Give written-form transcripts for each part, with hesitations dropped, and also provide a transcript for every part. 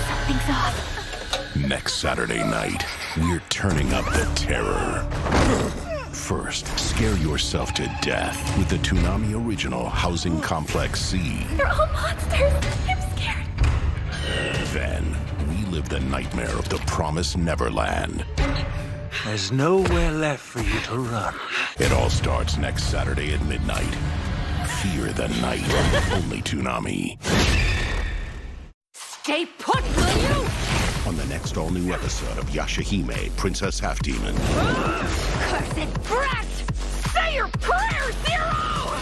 Something's off. Next Saturday night, we're turning up the terror. First, scare yourself to death with the Toonami original Housing Complex C. They're all monsters. I'm scared. Then, relive the nightmare of the Promised Neverland. There's nowhere left for you to run. It all starts next Saturday at midnight. Fear the night. Only Toonami. Stay put, will you? On the next all-new episode of Yashahime, Princess Half-Demon. Cursed brat! Say your prayers, Zero!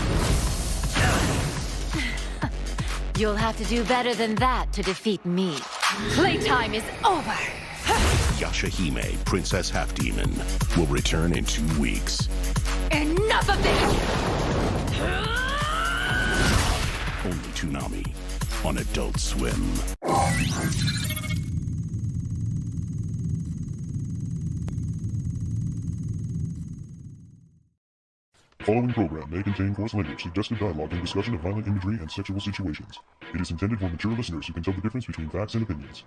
You'll have to do better than that to defeat me. Playtime is over. Yashahime, Princess Half-Demon will return in 2 weeks. Enough of this! Only Toonami on Adult Swim. The following program may contain coarse language, suggestive dialogue, and discussion of violent imagery and sexual situations. It is intended for mature listeners who can tell the difference between facts and opinions.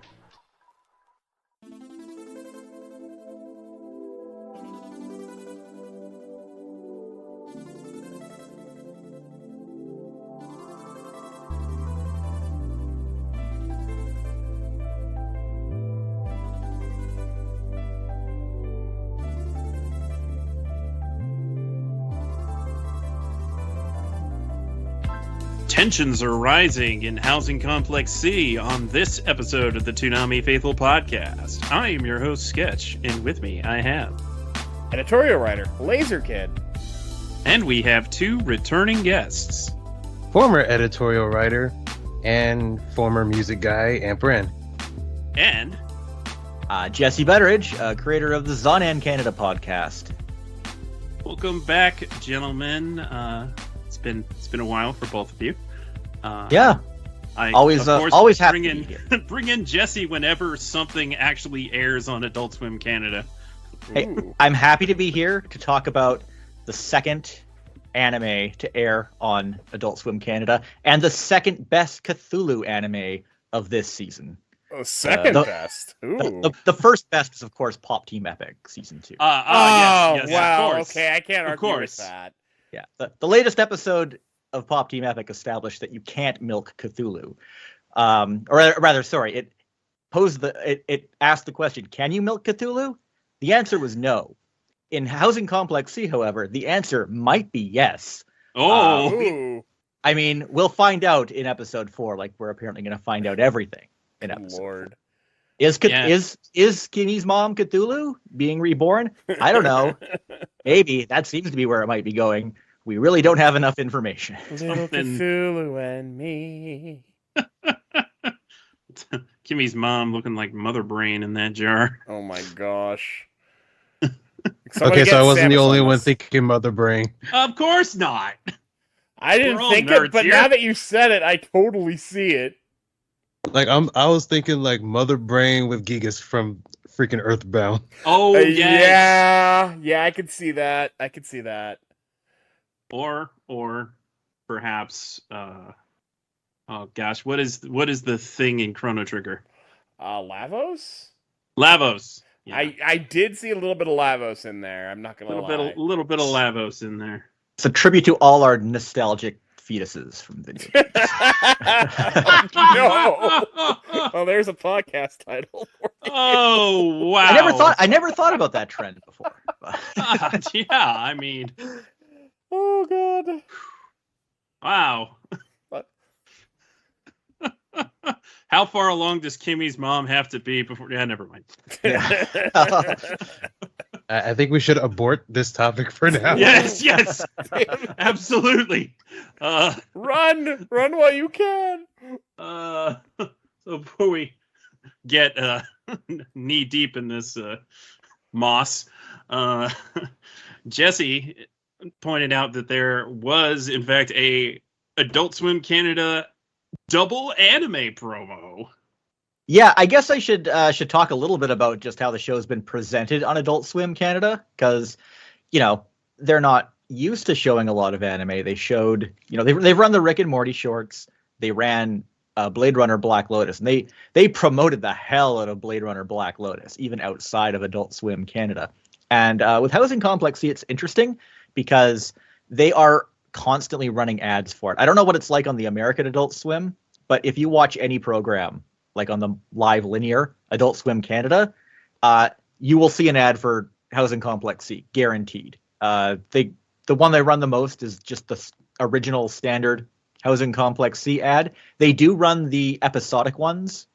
Tensions are rising in Housing Complex C on this episode of the Toonami Faithful Podcast. I am your host, Sketch, and with me I have... editorial writer, LaserKid. And we have 2 returning guests. Former editorial writer and former music guy, AmpRen. And... Jesse Betteridge, creator of the Zonan Canada podcast. welcome back, gentlemen. It's been a while for both of you. Yeah. I always happy bring to be in bring in Jesse whenever something actually airs on Adult Swim Canada. Hey, I'm happy to be here to talk about the second anime to air on Adult Swim Canada and the second best Cthulhu anime of this season. Oh, second best. Ooh. The first best is, of course, Pop Team Epic Season 2. Yes, wow. of course. Okay, I can't Of argue course. with that. Yeah, the latest episode of Pop Team Epic established that you can't milk Cthulhu. Or rather, sorry, it asked the question, can you milk Cthulhu? The answer was no. In Housing Complex C, however, the answer might be yes. Oh, Ooh. We'll find out in episode 4. Like, we're apparently going to find out everything in episode Lord. 4. Is Kimmy's mom Cthulhu being reborn? I don't know. Maybe that seems to be where it might be going. We really don't have enough information. Little Cthulhu and me. Kimmy's mom looking like Mother Brain in that jar. Oh my gosh. Okay, so I wasn't the only one thinking Mother Brain. Of course not. I didn't We're all think nerds it, but here. now that you said it, I totally see it. Like I was thinking like Mother Brain with Gigas from freaking Earthbound. Oh, yes. Yeah, I could see that. Or perhaps oh gosh, what is the thing in Chrono Trigger? Lavos? Lavos. Yeah. I did see a little bit of Lavos in there. I'm not gonna lie. Little bit of Lavos in there. It's a tribute to all our nostalgic fetuses from video games. No. Oh, there's a podcast title for it. Oh wow! I never thought about that trend before. Yeah, I mean, Oh god. wow. What? How far along does Kimmy's mom have to be before? Yeah, never mind. Yeah. I think we should abort this topic for now. Yes, absolutely. Run while you can. So before we get knee deep in this moss, Jesse pointed out that there was, in fact, a Adult Swim Canada double anime promo. Yeah, I guess I should talk a little bit about just how the show's been presented on Adult Swim Canada, because, they're not used to showing a lot of anime. They showed, they've run the Rick and Morty shorts. They ran Blade Runner Black Lotus, and they promoted the hell out of Blade Runner Black Lotus, even outside of Adult Swim Canada. And with Housing Complex C, it's interesting because they are constantly running ads for it. I don't know what it's like on the American Adult Swim, but if you watch any program, like on the live linear Adult Swim Canada, you will see an ad for Housing Complex C, guaranteed. The one they run the most is just the original standard Housing Complex C ad. They do run the episodic ones,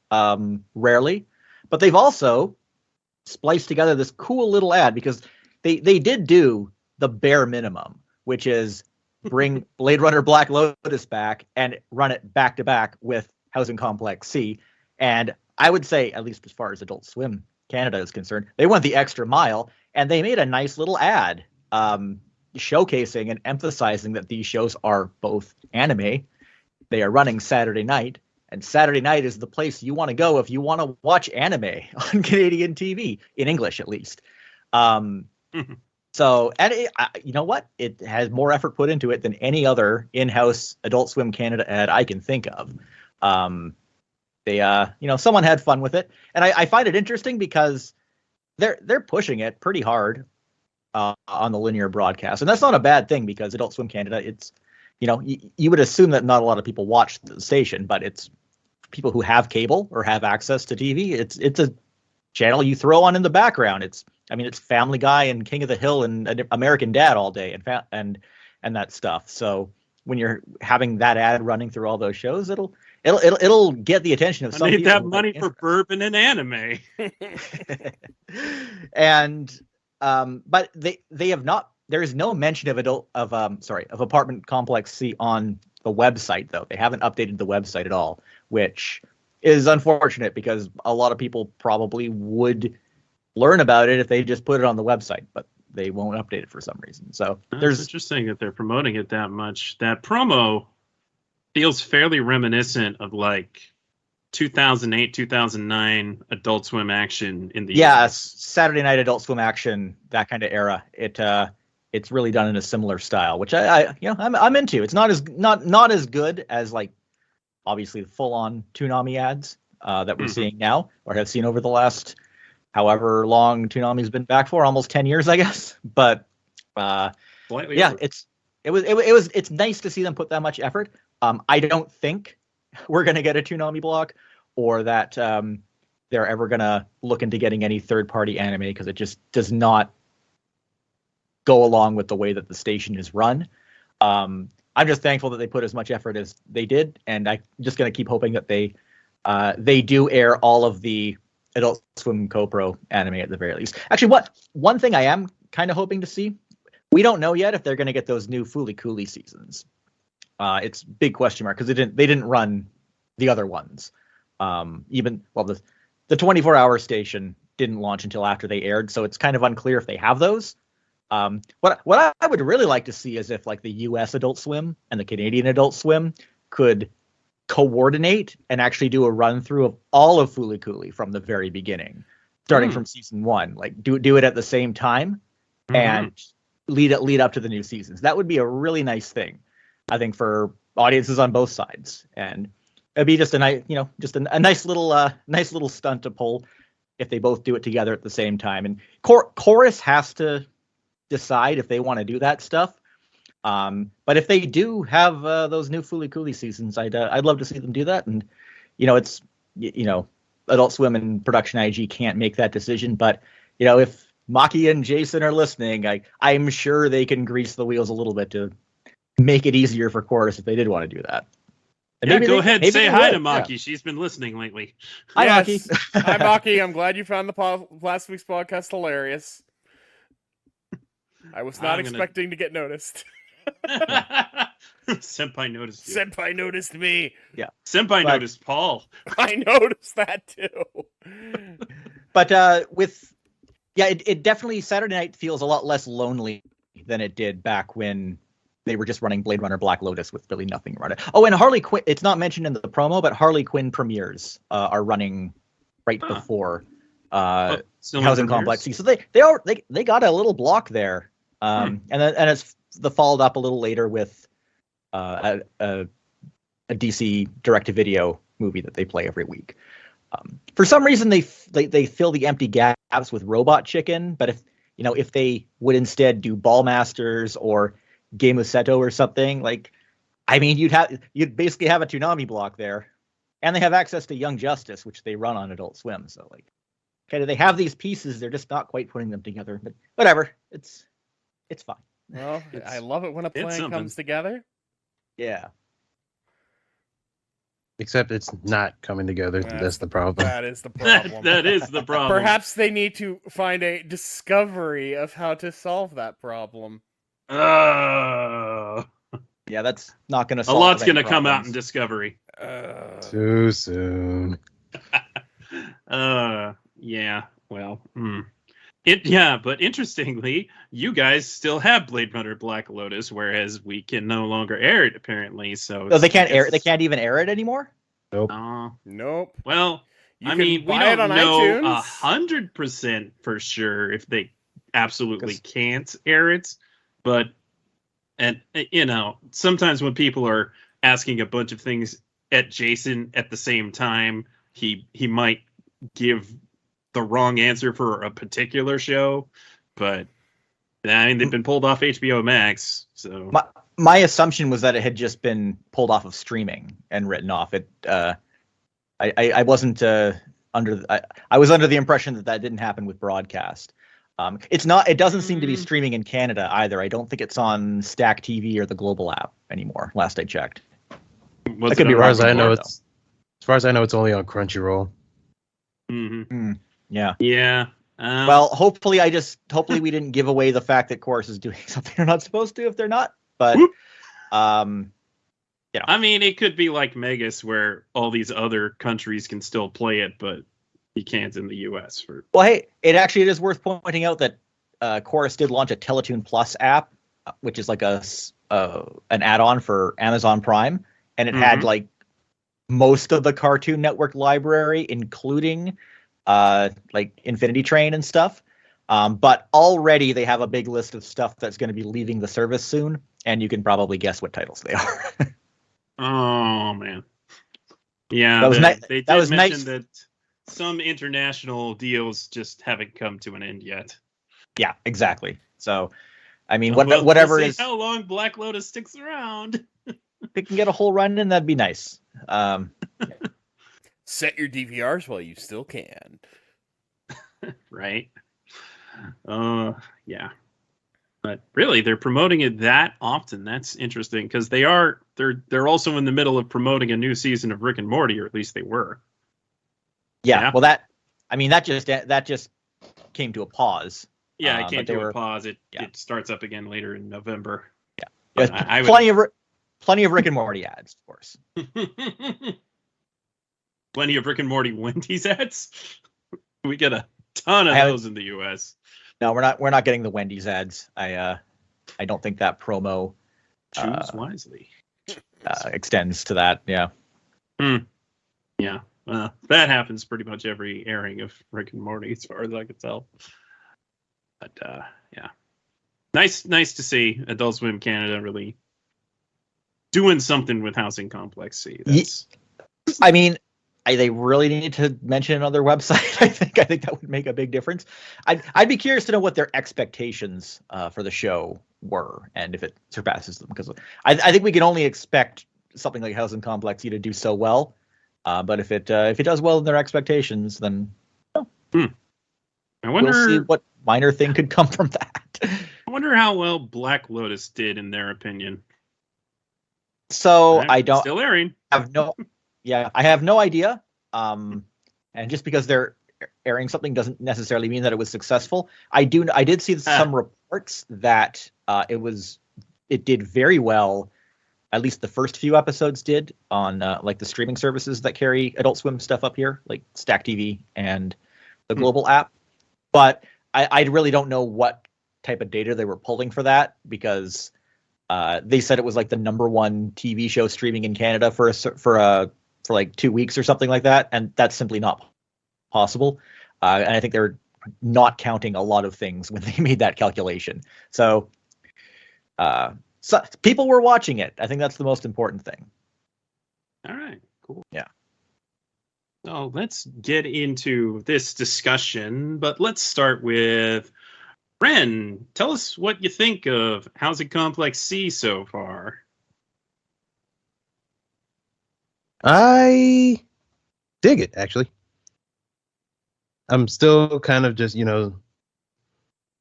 rarely, but they've also spliced together this cool little ad because they did do the bare minimum, which is bring Blade Runner Black Lotus back and run it back to back with Housing Complex C. And I would say, at least as far as Adult Swim Canada is concerned, they went the extra mile and they made a nice little ad showcasing and emphasizing that these shows are both anime. They are running Saturday night, and Saturday night is the place you want to go if you want to watch anime on Canadian TV, in English at least. So, and you know what? It has more effort put into it than any other in-house Adult Swim Canada ad I can think of. Someone had fun with it, and I find it interesting because they're pushing it pretty hard on the linear broadcast, and that's not a bad thing because Adult Swim Canada, it's you would assume that not a lot of people watch the station, but it's people who have cable or have access to TV. It's a channel you throw on in the background. It's Family Guy and King of the Hill and American Dad all day and that stuff. So when you're having that ad running through all those shows, it'll get the attention of some people. I need that money for bourbon and anime. And but they have not. There is no mention of Apartment Complex C on the website, though. They haven't updated the website at all, which is unfortunate because a lot of people probably would learn about it if they just put it on the website, but they won't update it for some reason. So there's interesting that they're promoting it that much. That promo feels fairly reminiscent of like 2008, 2009 Adult Swim action in the US. Saturday night Adult Swim action, that kind of era. It's really done in a similar style, which I'm into. It's not as good as like obviously the full on Toonami ads that we're seeing now or have seen over the last however long Toonami's been back for, almost 10 years, I guess. But slightly over. It's nice to see them put that much effort. I don't think we're gonna get a Toonami block or that they're ever gonna look into getting any third party anime because it just does not go along with the way that the station is run. I'm just thankful that they put as much effort as they did, and I'm just going to keep hoping that they do air all of the Adult Swim Co-Pro anime at the very least. Actually, one thing I am kind of hoping to see, we don't know yet if they're going to get those new Fooly Cooly seasons. It's big question mark because they didn't run the other ones. The 24-hour station didn't launch until after they aired, so it's kind of unclear if they have those. What I would really like to see is if like the US Adult Swim and the Canadian Adult Swim could coordinate and actually do a run through of all of Fooly Cooly from the very beginning, starting from season 1. Like do it at the same time and lead up to the new seasons. That would be a really nice thing, I think, for audiences on both sides, and it'd be just a nice little stunt to pull if they both do it together at the same time. And Chorus has to decide if they want to do that stuff. But if they do have those new Fooly Cooly seasons, I'd love to see them do that. And it's Adult Swim and Production IG can't make that decision, but if Maki and Jason are listening, I'm sure they can grease the wheels a little bit to make it easier for Chorus if they did want to do that. And go ahead, say hi to Maki. Yeah. She's been listening lately. Hi, Maki. Hi, Maki. I'm glad you found the last week's podcast hilarious. I was not expecting to get noticed. Senpai noticed you. Senpai noticed me. Yeah. Senpai noticed Paul. I noticed that too. But it definitely, Saturday night feels a lot less lonely than it did back when they were just running Blade Runner Black Lotus with really nothing around it. Oh, and Harley Quinn, it's not mentioned in the promo, but Harley Quinn premieres are running right before Housing Complex C. So they got a little block there. And it's followed up a little later with a DC direct-to-video movie that they play every week. For some reason, they fill the empty gaps with Robot Chicken, but if they would instead do Ballmasters or Game of Seto or something, you'd basically have a Toonami block there, and they have access to Young Justice, which they run on Adult Swim. So okay, they have these pieces, they're just not quite putting them together. But whatever, it's fine. Well, I love it when a plan comes together. Yeah. Except it's not coming together. That's the problem. That is the problem. that is the problem. Perhaps they need to find a discovery of how to solve that problem. Yeah, that's not going to solve a lot's going to problems. come out in Discovery. Too soon. Yeah. Well. But interestingly, you guys still have Blade Runner Black Lotus, whereas we can no longer air it apparently. So they can't air it. They can't even air it anymore. Nope. Nope. Well, You we buy it don't on know iTunes. 100% for sure if they absolutely can't air it, but sometimes when people are asking a bunch of things at Jason at the same time, he might give the wrong answer for a particular show, but they've been pulled off HBO Max. So my assumption was that it had just been pulled off of streaming and written off. I wasn't under. I was under the impression that didn't happen with broadcast. It's not. It doesn't seem to be streaming in Canada either. I don't think it's on Stack TV or the Global app anymore. Last I checked. As far as I know, it's only on Crunchyroll. Mm-hmm. Yeah. Yeah. Well, hopefully we didn't give away the fact that Chorus is doing something they're not supposed to if they're not. But, it could be like Megas where all these other countries can still play it, but you can't in the U.S. Well, hey, it is worth pointing out that Chorus did launch a Teletoon Plus app, which is like an add-on for Amazon Prime, and it had most of the Cartoon Network library, including Infinity Train and stuff. But already they have a big list of stuff that's going to be leaving the service soon, and you can probably guess what titles they are. Oh man, yeah, they did mention that some international deals just haven't come to an end yet. Yeah, exactly. So, whatever is how long Black Lotus sticks around. If it can get a whole run in, that'd be nice. Set your DVRs while you still can. Right. Yeah. But really, they're promoting it that often. That's interesting because they're also in the middle of promoting a new season of Rick and Morty, or at least they were. Yeah. Well, that just came to a pause. Yeah, it came to a pause. It starts up again later in November. Yeah. Plenty of Rick and Morty ads, of course. Plenty of Rick and Morty Wendy's ads. We get a ton of those in the U.S. No, we're not getting the Wendy's ads. I don't think that promo choose wisely extends to that. Yeah. Yeah. That happens pretty much every airing of Rick and Morty, as far as I could tell. But yeah, nice to see Adult Swim Canada really doing something with Housing Complex C. They really need to mention another website. I think that would make a big difference. I'd be curious to know what their expectations for the show were and if it surpasses them, because I think we can only expect something like Housing Complex to do so well. But if it does well in their expectations, then I wonder, we'll see what minor thing could come from that. I wonder how well Black Lotus did in their opinion. So I don't still airing. I have no idea. And just because they're airing something doesn't necessarily mean that it was successful. I did see some reports that it did very well. At least the first few episodes did on the streaming services that carry Adult Swim stuff up here, like Stack TV and the Global app. But I really don't know what type of data they were pulling for that, because They said it was like the #1 TV show streaming in Canada for like 2 weeks or something like that, and that's simply not possible. And I think they're not counting a lot of things when they made that calculation. So people were watching it. I think that's the most important thing. All right, cool. Yeah. So let's get into this discussion, but let's start with Ren. Tell us what you think of Housing Complex C so far. I dig it, actually. I'm still kind of just,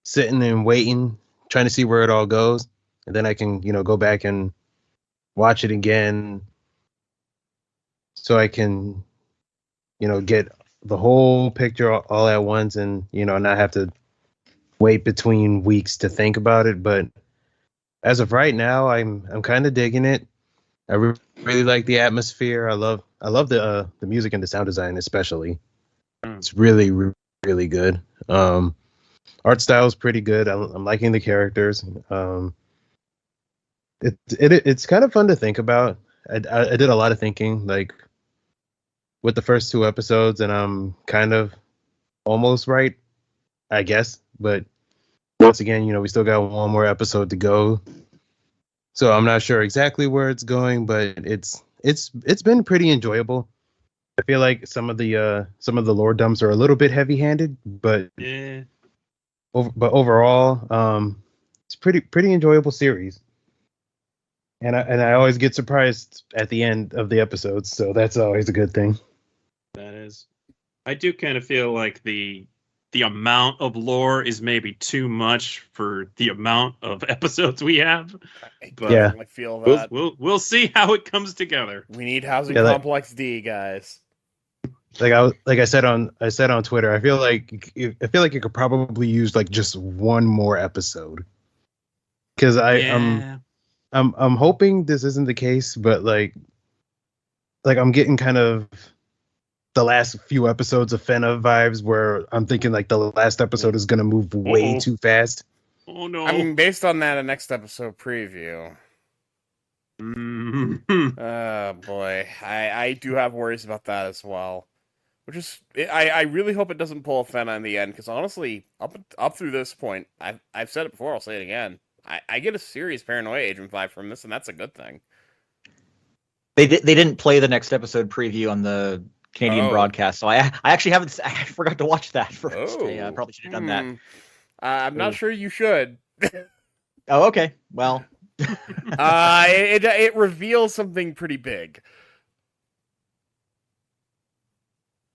sitting and waiting, trying to see where it all goes. And then I can, go back and watch it again so I can, get the whole picture all at once and, not have to wait between weeks to think about it. But as of right now, I'm kind of digging it. I really like the atmosphere. I love the music and the sound design, especially. It's really, really good. Art style is pretty good. I'm liking the characters. It's kind of fun to think about. I did a lot of thinking, like with the first 2 episodes, and I'm kind of almost right, I guess. But once again, we still got 1 more episode to go, so I'm not sure exactly where it's going. But it's been pretty enjoyable. I feel like some of the lore dumps are a little bit heavy-handed, but Yeah. Overall, it's pretty enjoyable series. And I always get surprised at the end of the episodes, so that's always a good thing. That is. I do kind of feel like the amount of lore is maybe too much for the amount of episodes we have. But I feel that. We'll see how it comes together. We need Housing Complex D, guys. Like I said on Twitter, I feel like you could probably use like just 1 more episode. Because I'm hoping this isn't the case, but like I'm getting kind of the last few episodes of Fena vibes where I'm thinking like the last episode is gonna move way too fast. Oh no! I mean, based on that, a next episode preview. Oh boy, I do have worries about that as well. Which is, I really hope it doesn't pull a Fena in the end, because honestly, up through this point, I've said it before, I'll say it again. I get a serious paranoia Agent 5 from this, and that's a good thing. They didn't play the next episode preview on the Canadian broadcast, so I actually haven't. I forgot to watch that first. I probably should have done that. I'm not sure you should. Oh, okay. Well, it reveals something pretty big.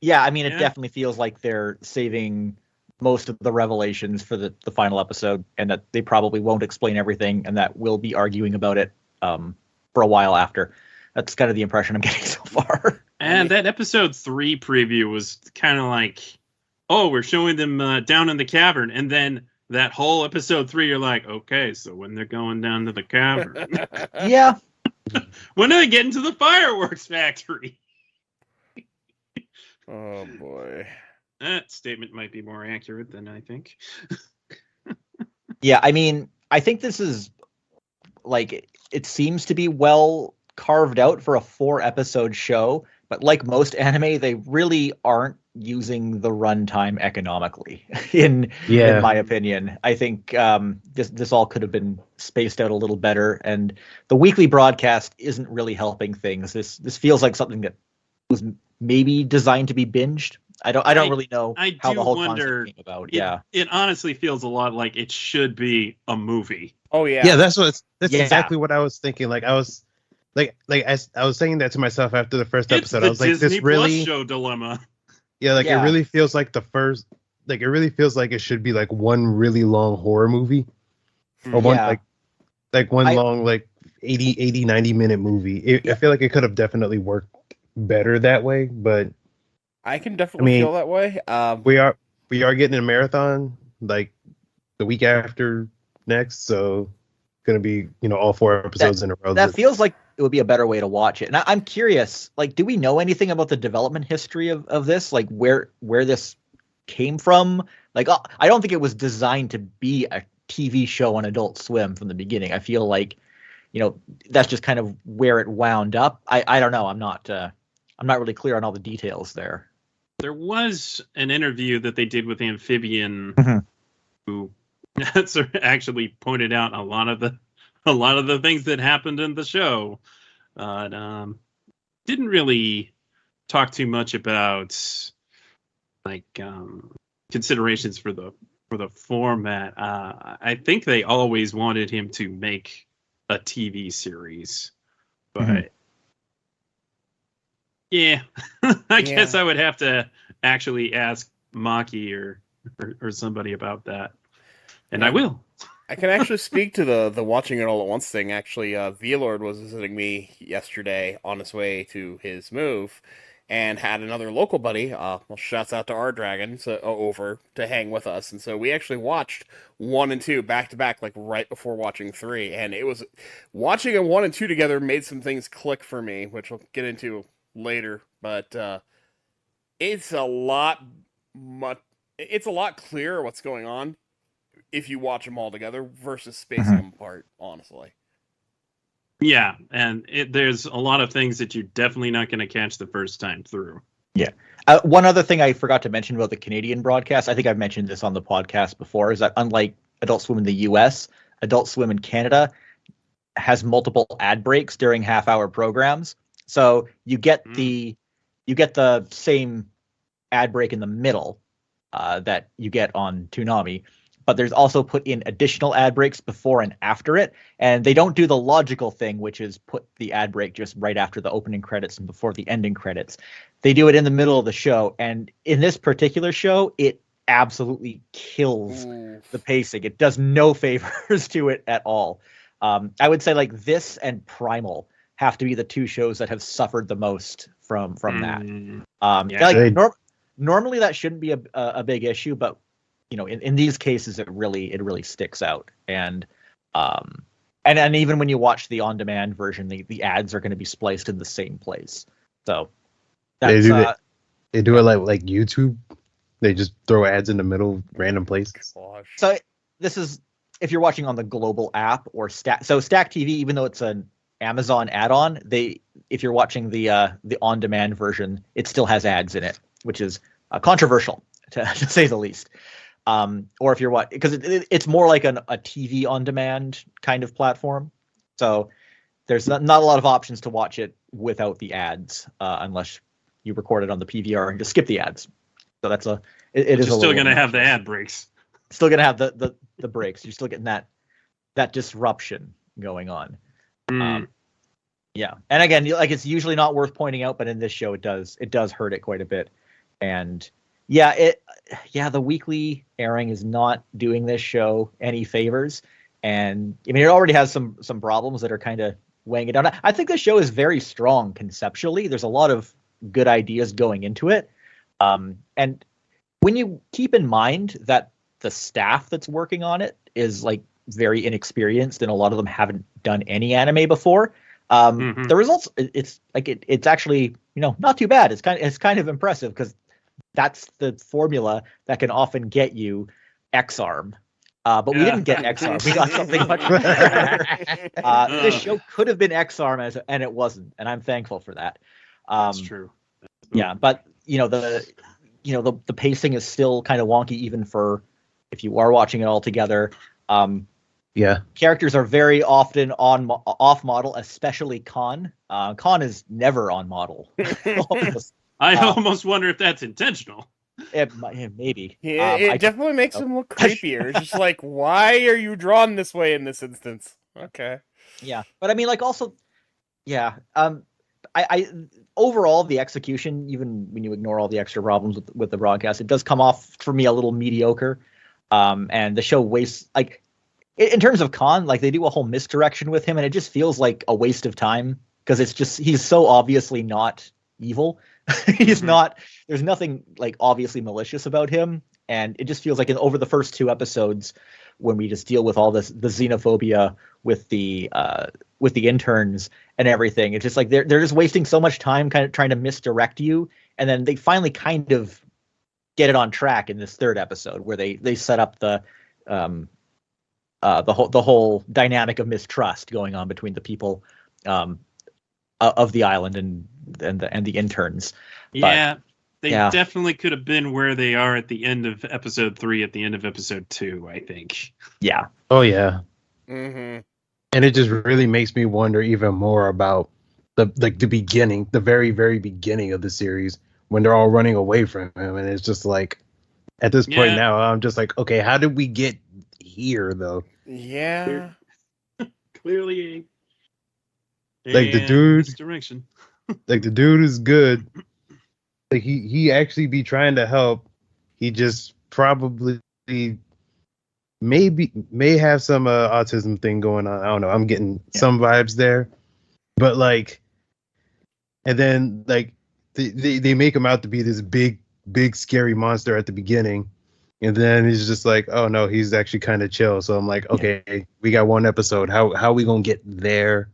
Yeah, I mean, it definitely feels like they're saving most of the revelations for the final episode, and that they probably won't explain everything, and that we'll be arguing about it for a while after. That's kind of the impression I'm getting so far. And that episode 3 preview was kind of like, oh, we're showing them down in the cavern, and then that whole episode 3, you're like, okay, so when they're going down to the cavern, yeah, when are they getting to the fireworks factory? Oh boy. That statement might be more accurate than I think. Yeah, I mean, I think this is like, it seems to be well carved out for a 4-episode show, but like most anime, they really aren't using the runtime economically. In my opinion, I think this all could have been spaced out a little better, and the weekly broadcast isn't really helping things. This feels like something that was maybe designed to be binged. I don't really know how the whole concept came about. It honestly feels a lot like it should be a movie. Oh yeah. Yeah, that's exactly what I was thinking. Like I was saying that to myself after the first episode. I was like, Disney this really Plus show dilemma. Yeah, it really feels like it really feels like it should be like one really long horror movie. Or one long 80 90 minute movie. I feel like it could have definitely worked better that way, but I can definitely feel that way. We are getting a marathon like the week after next, so gonna be all 4 episodes in a row. That feels like it would be a better way to watch it. And I'm curious, like, do we know anything about the development history of this? Like where this came from? Like, I don't think it was designed to be a TV show on Adult Swim from the beginning. I feel like that's just kind of where it wound up. I don't know. I'm not really clear on all the details there. There was an interview that they did with Amphibian, who actually pointed out a lot of the things that happened in the show. Didn't really talk too much about considerations for the format. I think they always wanted him to make a TV series, but yeah, I guess I would have to actually ask Maki or somebody about that, and I will. I can actually speak to the watching it all at once thing. Actually, V-Lord was visiting me yesterday on his way to his move, and had another local buddy, shouts out to our dragon, over to hang with us. And so we actually watched 1 and 2 back to back, like right before watching 3. And it was watching 1 and 2 together made some things click for me, which we'll get into later. But it's a lot clearer what's going on if you watch them all together versus spacing them apart, honestly. Yeah, and there's a lot of things that you're definitely not going to catch the first time through. Yeah. One other thing I forgot to mention about the Canadian broadcast, I think I've mentioned this on the podcast before, is that unlike Adult Swim in the US, Adult Swim in Canada has multiple ad breaks during half-hour programs. So you get the same ad break in the middle that you get on Toonami. But there's also put in additional ad breaks before and after it. And they don't do the logical thing, which is put the ad break just right after the opening credits and before the ending credits. They do it in the middle of the show. And in this particular show, it absolutely kills the pacing. It does no favors to it at all. I would say like this and Primal have to be the 2 shows that have suffered the most from that. Normally that shouldn't be a big issue, but in these cases, it really sticks out. And even when you watch the on-demand version, the ads are going to be spliced in the same place. So that's, they do it like YouTube. They just throw ads in the middle, random places. So this is if you're watching on the global app or Stack TV, even though it's an Amazon add-on, if you're watching the on-demand version, it still has ads in it, which is controversial to say the least. Or if you're because it's more like a TV on demand kind of platform. So there's not a lot of options to watch it without the ads, unless you record it on the PVR and just skip the ads. So that's it is still going to have the ad breaks. Still going to have the breaks. You're still getting that disruption going on. Yeah. And again, like it's usually not worth pointing out, but in this show it does hurt it quite a bit. And the weekly airing is not doing this show any favors. And I mean, it already has some problems that are kind of weighing it down. I think the show is very strong conceptually. There's a lot of good ideas going into it. And when you keep in mind that the staff that's working on it is like very inexperienced and a lot of them haven't done any anime before, the results, it's actually, not too bad. It's kind of impressive because that's the formula that can often get you X-Arm. But we didn't get X-Arm. We got something much better. This show could have been X-Arm and it wasn't, and I'm thankful for that. That's true. Yeah, but the pacing is still kind of wonky even for if you are watching it all together. Characters are very often off model, especially Khan. Khan is never on model. I almost wonder if that's intentional. Maybe. It definitely makes him look creepier. It's just like, why are you drawn this way in this instance? Okay. Yeah, but I mean, like, also, yeah. I overall the execution, even when you ignore all the extra problems with the broadcast, it does come off for me a little mediocre. And the show wastes, like, in terms of Khan, like they do a whole misdirection with him, and it just feels like a waste of time because he's so obviously not evil. He's not. There's nothing like obviously malicious about him, and it just feels like over the first 2 episodes, when we just deal with all the xenophobia with the interns and everything, it's just like they're just wasting so much time kind of trying to misdirect you, and then they finally kind of get it on track in this 3rd episode where they set up the the whole dynamic of mistrust going on between the people of the island and the interns. Yeah, they yeah. definitely could have been where they are at the end of episode 3, at the end of episode 2, I think. Yeah. Oh yeah. Mm-hmm. And it just really makes me wonder even more about the beginning, the very, very beginning of the series when they're all running away from him. And it's just like, at this point Yeah. now, I'm just like, okay, how did we get here though? Yeah. Clearly, Like the dude, misdirection. like the dude is good. Like he actually be trying to help. He just probably may have some autism thing going on. I don't know. I'm getting some vibes there, but like, and then like they make him out to be this big scary monster at the beginning, and then he's just like, oh no, he's actually kind of chill. So I'm like, okay, we got one episode. How are we gonna get there?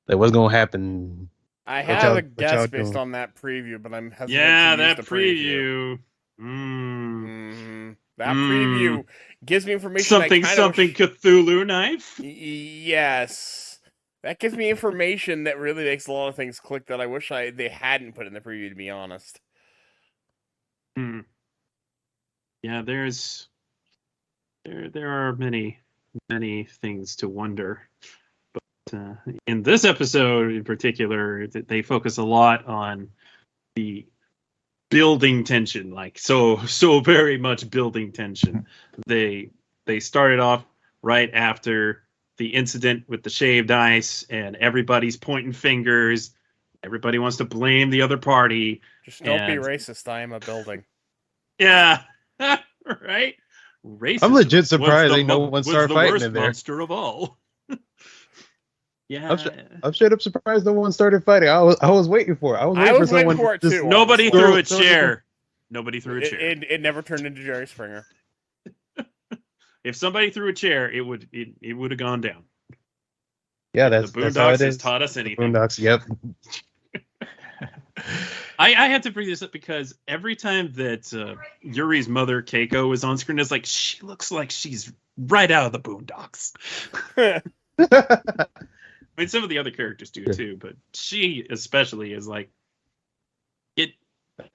Like, what's gonna happen? I have a guess based on that preview, but I'm hesitant to use that the preview. That preview gives me information. Something Cthulhu knife. Yes, that gives me information that really makes a lot of things click that I wish they hadn't put in the preview. To be honest. Yeah, there are many things to wonder. In this episode in particular, they focus a lot on the building tension, like so very much building tension. They started off right after the incident with the shaved ice, and everybody's pointing fingers. Everybody wants to blame the other party. Just don't be racist. I am a building. Yeah, right. Racist. I'm legit surprised no one started fighting worst in there. Monster of all. Yeah, I'm straight up surprised no one started fighting. I was waiting for it. I was waiting for someone. For it too, nobody threw a chair. Nobody threw a chair. It never turned into Jerry Springer. If somebody threw a chair, it would have gone down. Yeah, the that's Boondocks how it has is. taught us anything. Boondocks, yep. I had to bring this up because every time that Yuri's mother Keiko is on screen, it's like she looks like she's right out of the Boondocks. I mean, some of the other characters do too, but she especially is like it.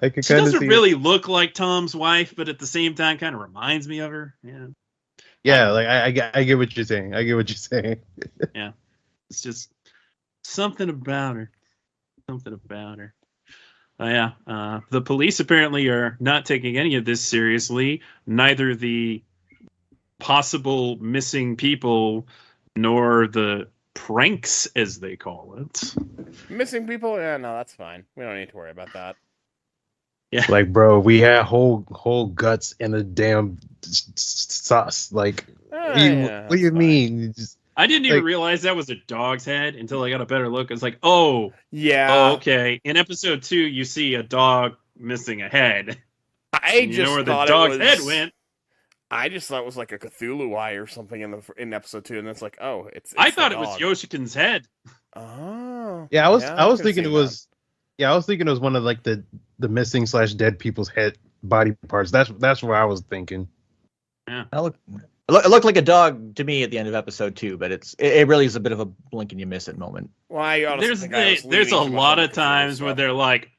She doesn't really look like Tom's wife, but at the same time, kind of reminds me of her. Yeah. Yeah, like I get what you're saying. Yeah, it's just something about her. The police apparently are not taking any of this seriously. Neither the possible missing people nor the pranks, as they call it. Missing people? Yeah, no, that's fine. We don't need to worry about that. Yeah, like, bro, we had whole guts in a damn sauce. Like, what do you mean? I didn't even realize that was a dog's head until I got a better look. It's like, oh, yeah, oh, okay. In episode 2, you see a dog missing a head. I just know where the thought dog's head went. I just thought it was like a Cthulhu eye or something in episode 2, and it's like, oh, it's I thought it was Yoshikin's head. Oh, yeah, I was thinking it was. Yeah, I was thinking it was one of like the missing / dead people's head body parts. That's what I was thinking. Yeah, it looked like a dog to me at the end of episode 2, but it really is a bit of a blink and you miss it moment. Well, I honestly there's a lot of times where they're like,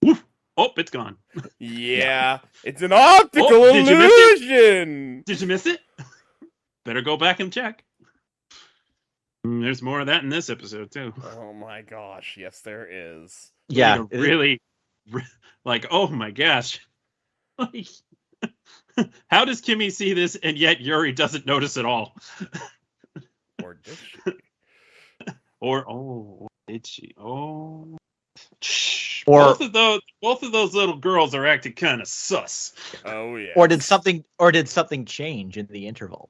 woof, oh, it's gone. Yeah, it's an optical illusion. Did you miss it? Better go back and check. There's more of that in this episode too. Oh my gosh, yes, there is. Yeah, really, like, oh my gosh, like, how does Kimmy see this and yet Yuri doesn't notice at all? Or did she? Or did she? Oh, or both of those little girls are acting kind of sus. Oh yeah. Or did something change in the interval?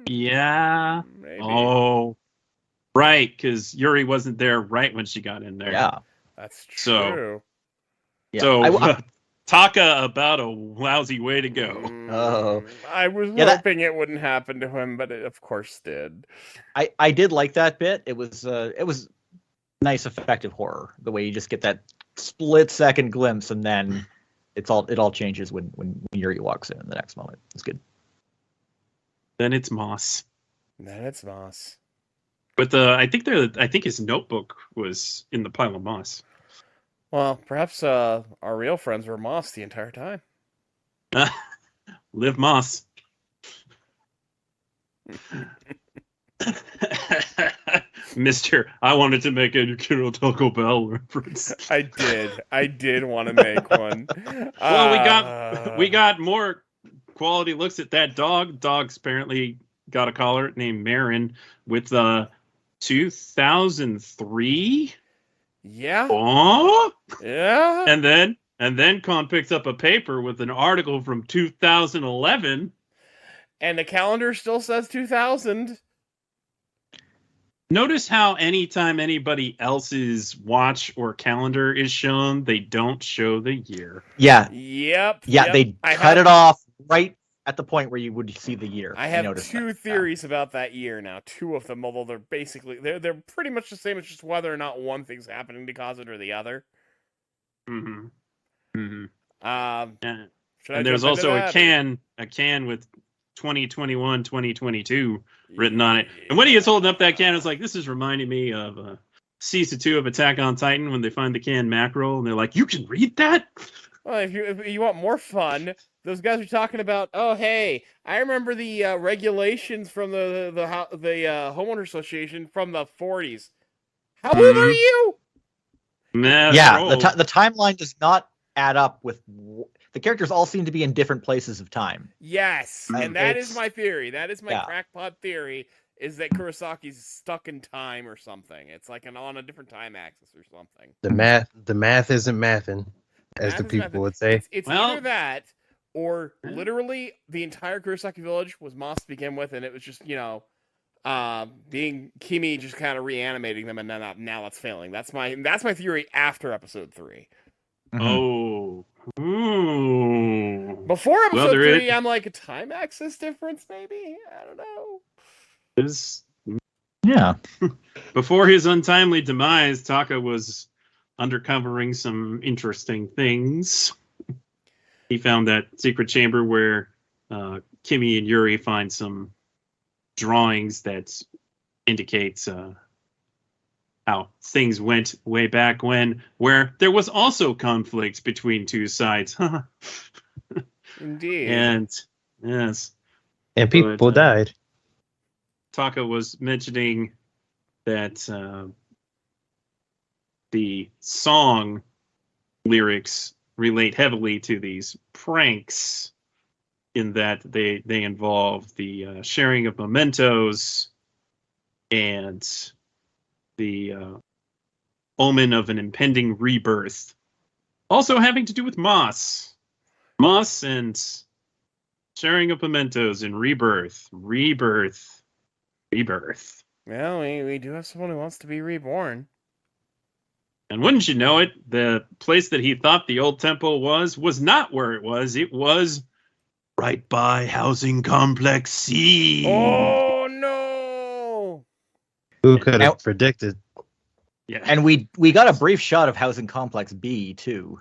Yeah. Maybe. Oh, right, because Yuri wasn't there right when she got in there. Yeah, that's true. So Taka about a lousy way to go. Oh, I was hoping it wouldn't happen to him, but it of course did. I did like that bit. It was nice, effective horror. The way you just get that split second glimpse and then it all changes when Yuri walks in the next moment. It's good. Then it's Moss. Then it's Moss. But I think his notebook was in the pile of moss. Well, perhaps our real friends were Moss the entire time. Live Moss. Mister, I wanted to make a Kiro Taco Bell reference. I did want to make one. Well, we got more quality looks at that dog. Dog's apparently got a collar named Marin with 2003. Yeah. Oh, Yeah. and then Con picks up a paper with an article from 2011. And the calendar still says 2000. Notice how anytime anybody else's watch or calendar is shown, they don't show the year. Yeah. Yep. Yeah, they cut it off right at the point where you would see the year. I have two theories about that year now. Two of them, although they're pretty much the same. It's just whether or not one thing's happening to cause it or the other. Mm-hmm. Mm-hmm. And there's also a can with 2021, 2022 written on it. And when he is holding up that can, it's like, this is reminding me of Season 2 of Attack on Titan when they find the canned mackerel and they're like, you can read that? Well, if you want more fun, those guys are talking about, oh, hey, I remember the regulations from the homeowner association from the 40s. How old are you? The timeline does not add up with... The characters all seem to be in different places of time. Yes, and that is my theory. That is my crackpot theory, is that Kurosaki's stuck in time or something. It's like on a different time axis or something. The math isn't mathing, as the people would say. It's either that, or literally the entire Kurosaki village was Moss to begin with, and it was just, being Kimi just kind of reanimating them, and now that's failing. That's my theory after episode 3. Mm-hmm. Oh. Ooh. Before episode 3, I'm like, a time axis difference, maybe? I don't know. Yeah. Before his untimely demise, Taka was undercovering some interesting things. He found that secret chamber where Kimi and Yuri find some drawings that indicates how things went way back when, where there was also conflict between two sides. Indeed. And yes. And people died. Taka was mentioning that the song lyrics relate heavily to these pranks, in that they involve the sharing of mementos and the omen of an impending rebirth. Also having to do with Moss. Moss and sharing of mementos and rebirth. Well, we do have someone who wants to be reborn. And wouldn't you know it, the place that he thought the old temple was not where it was. It was right by Housing Complex C. Oh, no! Who could have predicted? Yeah. And we got a brief shot of Housing Complex B, too.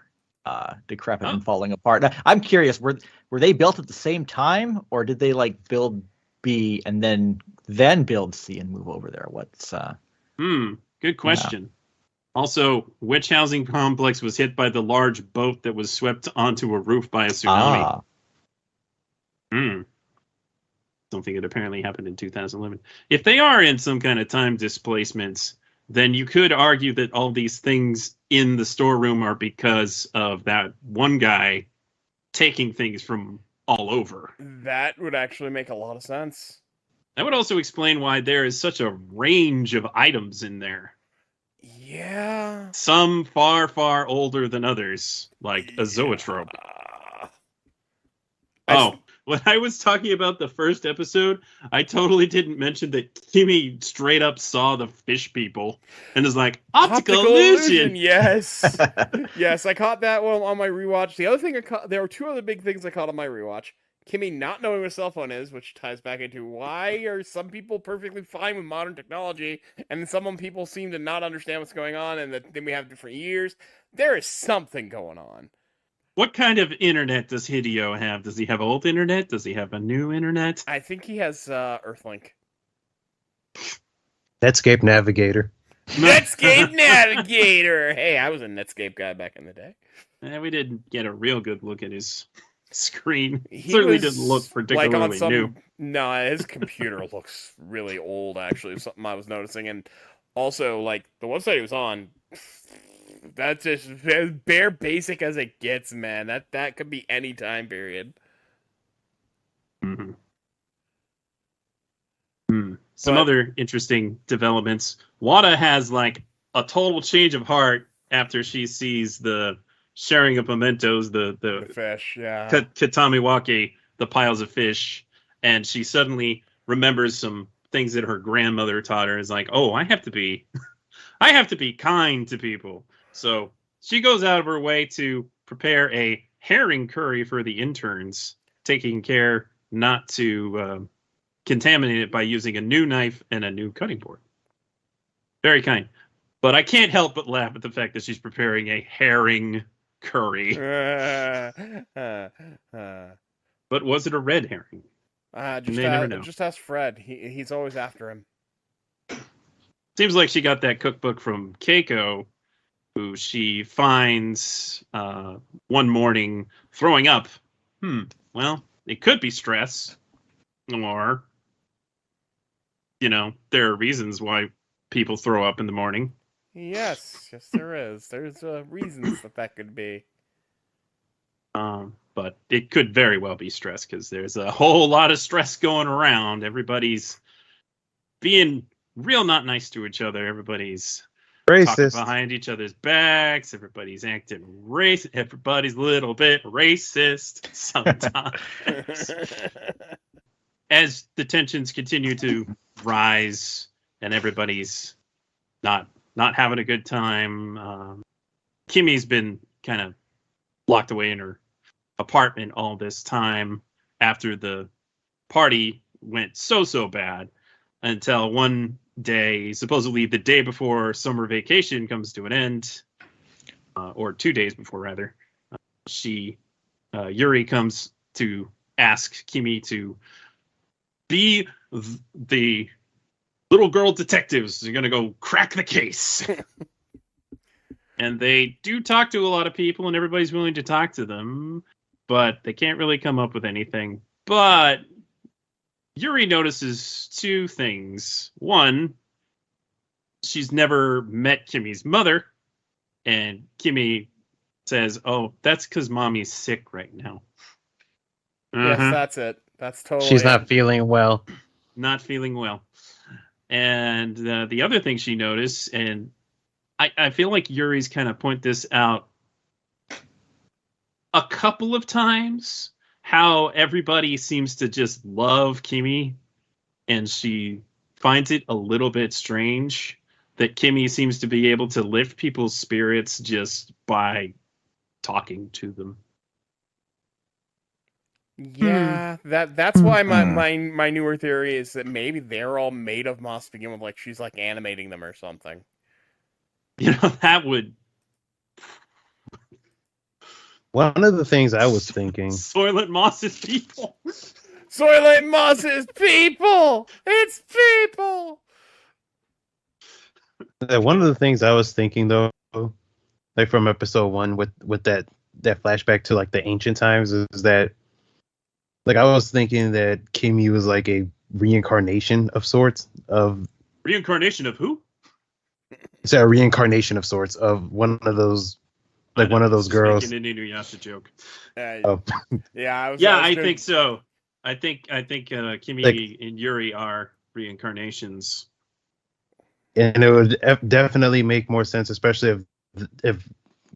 Decrepit and falling apart. Now, I'm curious, were they built at the same time, or did they build B and then build C and move over there? What's good question. Yeah. Also, which housing complex was hit by the large boat that was swept onto a roof by a tsunami? Something that apparently happened in 2011. If they are in some kind of time displacements, then you could argue that all these things in the storeroom are because of that one guy taking things from all over. That would actually make a lot of sense. That would also explain why there is such a range of items in there. Yeah. Some far, far older than others, like a zoetrope. When I was talking about the first episode, I totally didn't mention that Kimi straight up saw the fish people and is like, optical illusion! Yes. Yes, I caught that one on my rewatch. The other thing there were two other big things I caught on my rewatch. Kimi not knowing what a cell phone is, which ties back into why are some people perfectly fine with modern technology, and some people seem to not understand what's going on, and then we have different years. There is something going on. What kind of internet does Hideo have? Does he have old internet? Does he have a new internet? I think he has Earthlink. Netscape Navigator. Netscape Navigator. Hey, I was a Netscape guy back in the day. We didn't get a real good look at his screen. He Certainly was, didn't look particularly like on some, new. No, his computer looks really old. Actually, something I was noticing, and also like the website he was on. That's just as bare basic as it gets, man. That could be any time period. Mm-hmm. Some other interesting developments. Wada has like a total change of heart after she sees the sharing of mementos, the fish, yeah. Katamiwake, the piles of fish, and she suddenly remembers some things that her grandmother taught her. Is like, oh, I have to be kind to people. So she goes out of her way to prepare a herring curry for the interns, taking care not to contaminate it by using a new knife and a new cutting board. Very kind. But I can't help but laugh at the fact that she's preparing a herring curry. But was it a red herring? Just ask Fred. He's always after him. Seems like she got that cookbook from Keiko, who she finds one morning throwing up. Well, it could be stress, or, there are reasons why people throw up in the morning. Yes, there is. There's reasons that could be. But it could very well be stress, because there's a whole lot of stress going around. Everybody's being real not nice to each other. Everybody's Racist. talking behind each other's backs. Everybody's acting racist. Everybody's a little bit racist sometimes. As the tensions continue to rise and everybody's not having a good time, Kimmy's been kind of locked away in her apartment all this time after the party went so bad, until one day, supposedly the day before summer vacation comes to an end, or 2 days before rather, Yuri comes to ask Kimmy to be the little girl detectives. They're going to go crack the case. And they do talk to a lot of people, and everybody's willing to talk to them, but they can't really come up with anything. But Yuri notices two things. One, she's never met Kimmy's mother, and Kimmy says, oh, that's because mommy's sick right now. Yes, that's it. That's totally She's not feeling well. Not feeling well. And the other thing she noticed, and I feel like Yuri's kind of point this out a couple of times, how everybody seems to just love Kimmy, and she finds it a little bit strange that Kimmy seems to be able to lift people's spirits just by talking to them. Yeah, that's why my newer theory is that maybe they're all made of moss to begin with, like she's like animating them or something. That would... One of the things I was thinking... Soylent Moss's people! Soylent Moss's people! It's people! One of the things I was thinking, though, like from episode 1 with that flashback to like the ancient times, is that like I was thinking that Kimmy was like a reincarnation of sorts of... Reincarnation of who? It's a reincarnation of sorts of one of those... Like one of those girls. Making an Inuyasha joke. Yeah, I think so. I think Kimmy and Yuri are reincarnations. And it would definitely make more sense, especially if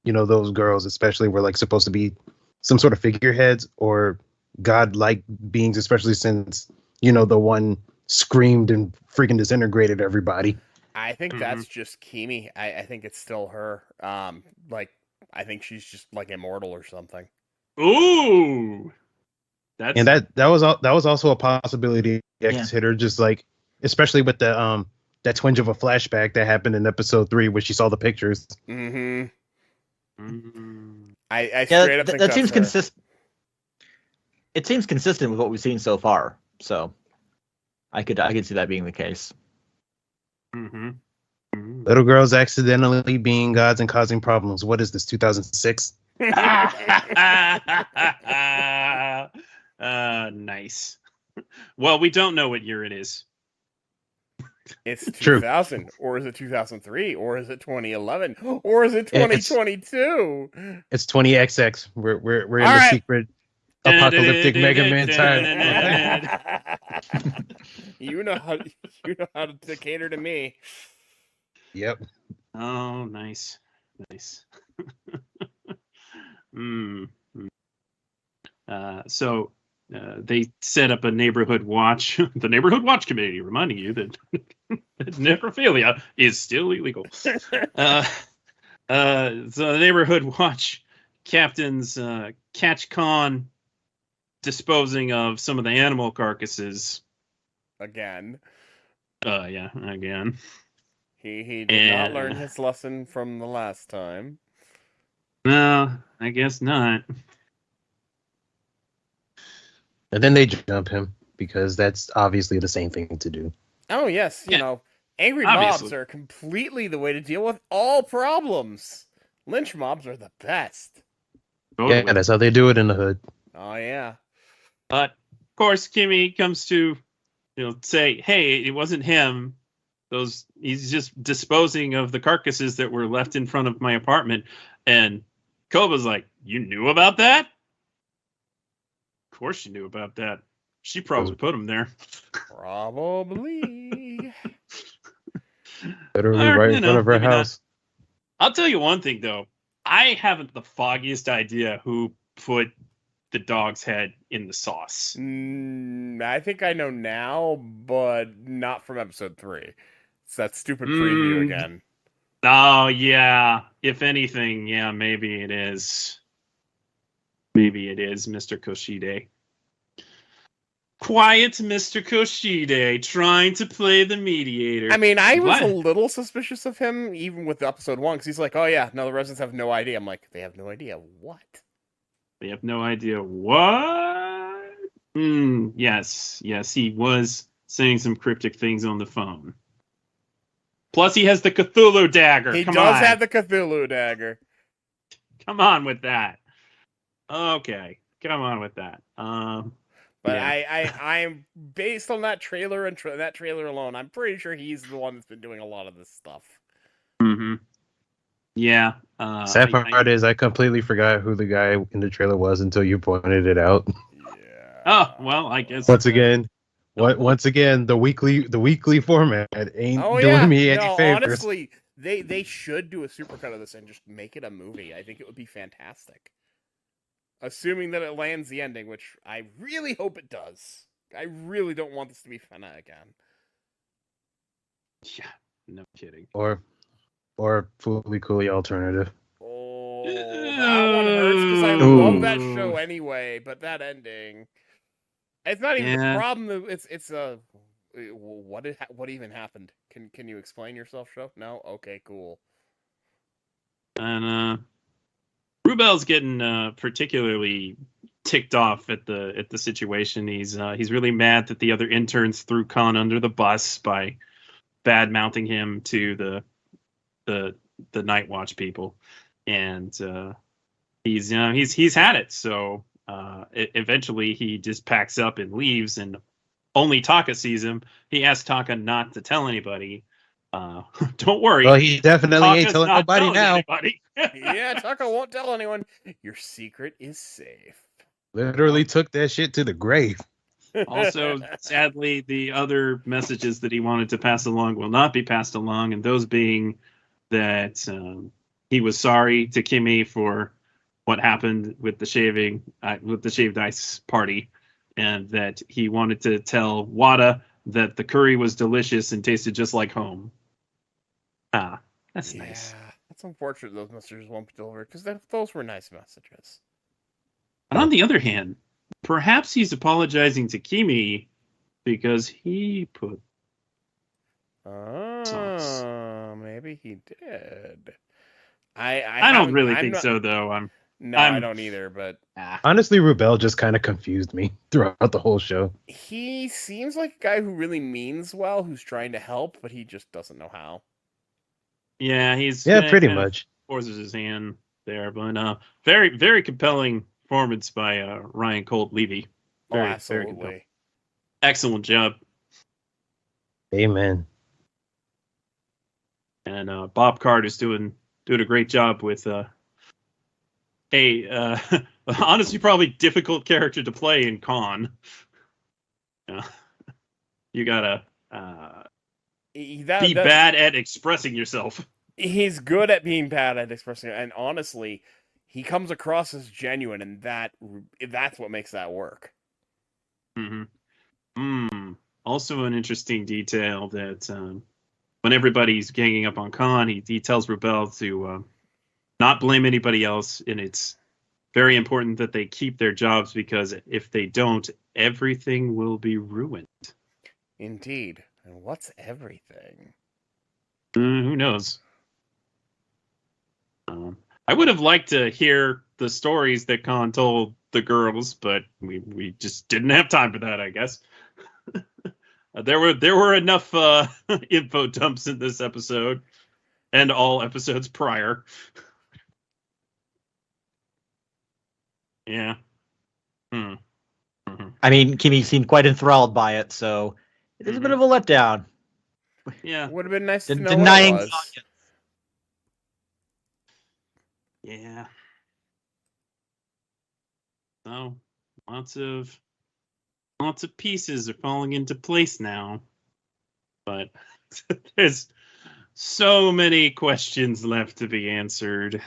those girls, especially, were like supposed to be some sort of figureheads or godlike beings, especially since the one screamed and freaking disintegrated everybody. I think that's just Kimmy. I think it's still her. I think she's just like immortal or something. Ooh, and that was also a possibility. Consider just like, especially with the that twinge of a flashback that happened in episode 3 where she saw the pictures. I I straight up think that that's seems her. consistent. It seems consistent with what we've seen so far. So I could see that being the case. Mm-hmm. Little girls accidentally being gods and causing problems. What is this, 2006? Nice. Well, we don't know what year it is. It's True. 2000, or is it 2003, or is it 2011, or is it 2022? It's 20XX. We're in All the right. secret apocalyptic Mega Man time. You know how to cater to me. Yep. Oh, nice. So they set up a neighborhood watch. The neighborhood watch committee reminding you that necrophilia is still illegal. So the neighborhood watch captains catch Khan disposing of some of the animal carcasses. Again. Yeah, again. He did not learn his lesson from the last time. No, I guess not. And then they jump him because that's obviously the same thing to do. Oh yes, you know, angry obviously. mobs are completely the way to deal with all problems. Lynch mobs are the best. Totally. Yeah, that's how they do it in the hood. Oh yeah. But of course, Kimmy comes to, say, "Hey, it wasn't him. He's just disposing of the carcasses that were left in front of my apartment." And Koba's like, "You knew about that?" Of course, she knew about that. She probably put him there. Probably. Literally right in front of her house. I'll tell you one thing though. I haven't the foggiest idea who put the dog's head in the sauce. I think I know now, but not from episode 3. It's that stupid preview again. Oh, yeah. If anything, yeah, maybe it is. Maybe it is Mr. Koshide. Quiet Mr. Koshide trying to play the mediator. I mean, I was a little suspicious of him, even with episode 1, because he's like, oh yeah, no, the residents have no idea. I'm like, they have no idea what? They have no idea what? Yes, he was saying some cryptic things on the phone. Plus, he has the Cthulhu dagger. He does have the Cthulhu dagger. Come on with that. Okay, come on with that. But yeah. I'm based on that trailer and that trailer alone, I'm pretty sure he's the one that's been doing a lot of this stuff. Mm-hmm. Yeah. Sad part is I completely forgot who the guy in the trailer was until you pointed it out. Yeah. Oh well, I guess once again, the weekly format ain't doing me any favors. Honestly, they should do a supercut of this and just make it a movie. I think it would be fantastic. Assuming that it lands the ending, which I really hope it does. I really don't want this to be Fena again. Yeah, no kidding. Or Fooly Cooly alternative. Oh, that one hurts because I love that show anyway, but that ending. It's not even the problem. It's what even happened? Can you explain yourself, show? No? Okay, cool. And Rubel's getting particularly ticked off at the situation. He's really mad that the other interns threw Khan under the bus by bad mouthing him to the Night Watch people, and he's had it. So eventually he just packs up and leaves, and only Taka sees him. He asks Taka not to tell anybody. Don't worry. Well, he definitely Taka's ain't telling not nobody now. anybody. Yeah, Taka won't tell anyone. Your secret is safe. Literally took that shit to the grave. Also, sadly, the other messages that he wanted to pass along will not be passed along, and those being that he was sorry to Kimmy for what happened with the shaved ice party, and that he wanted to tell Wada that the curry was delicious and tasted just like home. That's nice. That's unfortunate those messages won't be delivered, because those were nice messages. But on the other hand, perhaps he's apologizing to Kimi because he put sauce. Maybe he did. I don't really think so, though. No, I don't either, but Honestly, Rubel just kind of confused me throughout the whole show. he seems like a guy who really means well, who's trying to help, but he just doesn't know how. Yeah, pretty kind of much forces his hand there, but very, very compelling performance by Ryan Colt Levy. Very, absolutely. Excellent job. Amen. And Bob Card is doing a great job with honestly probably difficult character to play in Khan. Yeah. You gotta be bad at expressing yourself. He's good at being bad at expressing it, and honestly, he comes across as genuine, and that's what makes that work. Also an interesting detail that when everybody's ganging up on Khan, he tells Rubel to not blame anybody else, and it's very important that they keep their jobs because if they don't, everything will be ruined. Indeed. And what's everything? Who knows? I would have liked to hear the stories that Khan told the girls, but we just didn't have time for that, I guess. There were enough info dumps in this episode and all episodes prior. Yeah. I mean, Kimi seemed quite enthralled by it, so it is a bit of a letdown. Yeah. Would have been nice to know denying what it was. Yeah. So, lots of pieces are falling into place now. But there's so many questions left to be answered.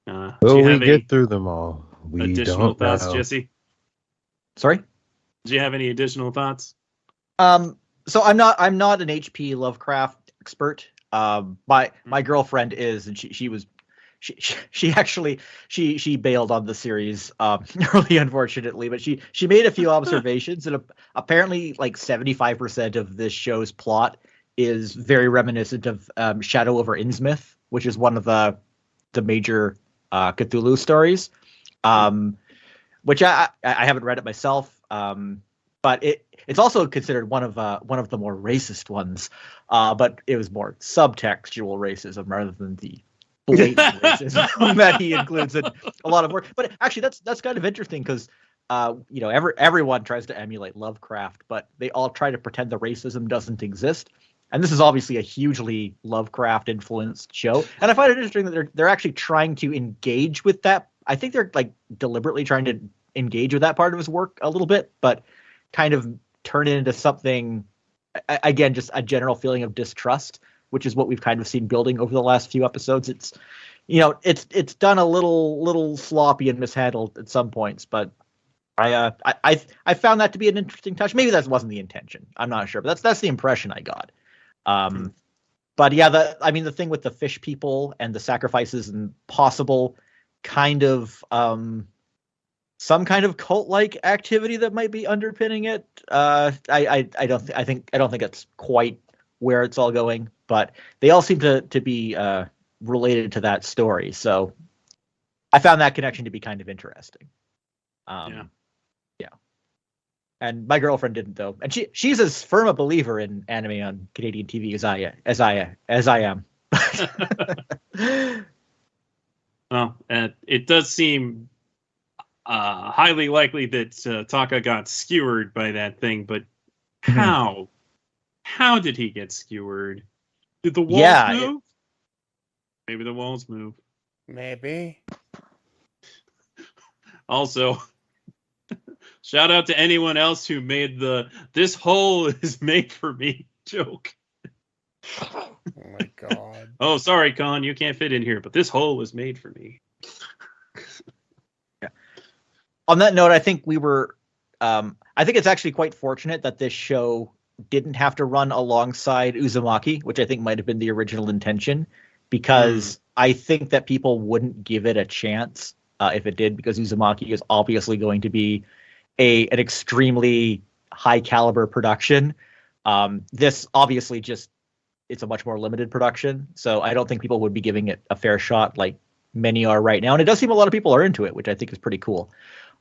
Will we get through them all? We additional don't thoughts, know. Jesse? Sorry? Do you have any additional thoughts? So I'm not an HP Lovecraft expert. My girlfriend is, and she actually bailed on the series early, unfortunately, but she made a few observations, and apparently like 75% of this show's plot is very reminiscent of Shadow over Innsmouth, which is one of the major Cthulhu stories, which I haven't read it myself, but it's also considered one of the more racist ones, but it was more subtextual racism rather than the blatant racism that he includes in a lot of work. But actually, that's kind of interesting because everyone tries to emulate Lovecraft, but they all try to pretend the racism doesn't exist. And this is obviously a hugely Lovecraft influenced show, and I find it interesting that they're actually trying to engage with that. I think they're like deliberately trying to engage with that part of his work a little bit, but kind of turn it into something, again, just a general feeling of distrust, which is what we've kind of seen building over the last few episodes. It's done a little sloppy and mishandled at some points, but I found that to be an interesting touch. Maybe that wasn't the intention. I'm not sure, but that's the impression I got. But yeah, the thing with the fish people and the sacrifices and possible kind of some kind of cult-like activity that might be underpinning it. I don't think it's quite where it's all going, but they all seem to be related to that story. So I found that connection to be kind of interesting. Yeah. And my girlfriend didn't, though, and she's as firm a believer in anime on Canadian TV as I am. Well, it does seem highly likely that Taka got skewered by that thing, but how? How did he get skewered? Did the walls move? Maybe the walls move. Maybe. Also, shout out to anyone else who made "this hole is made for me" joke. Oh my god. Oh, sorry, Con, you can't fit in here, but this hole was made for me. Yeah. On that note, I think I think it's actually quite fortunate that this show didn't have to run alongside Uzumaki, which I think might have been the original intention, because I think that people wouldn't give it a chance if it did, because Uzumaki is obviously going to be an extremely high caliber production. This obviously it's a much more limited production, so I don't think people would be giving it a fair shot like many are right now. And it does seem a lot of people are into it, which I think is pretty cool.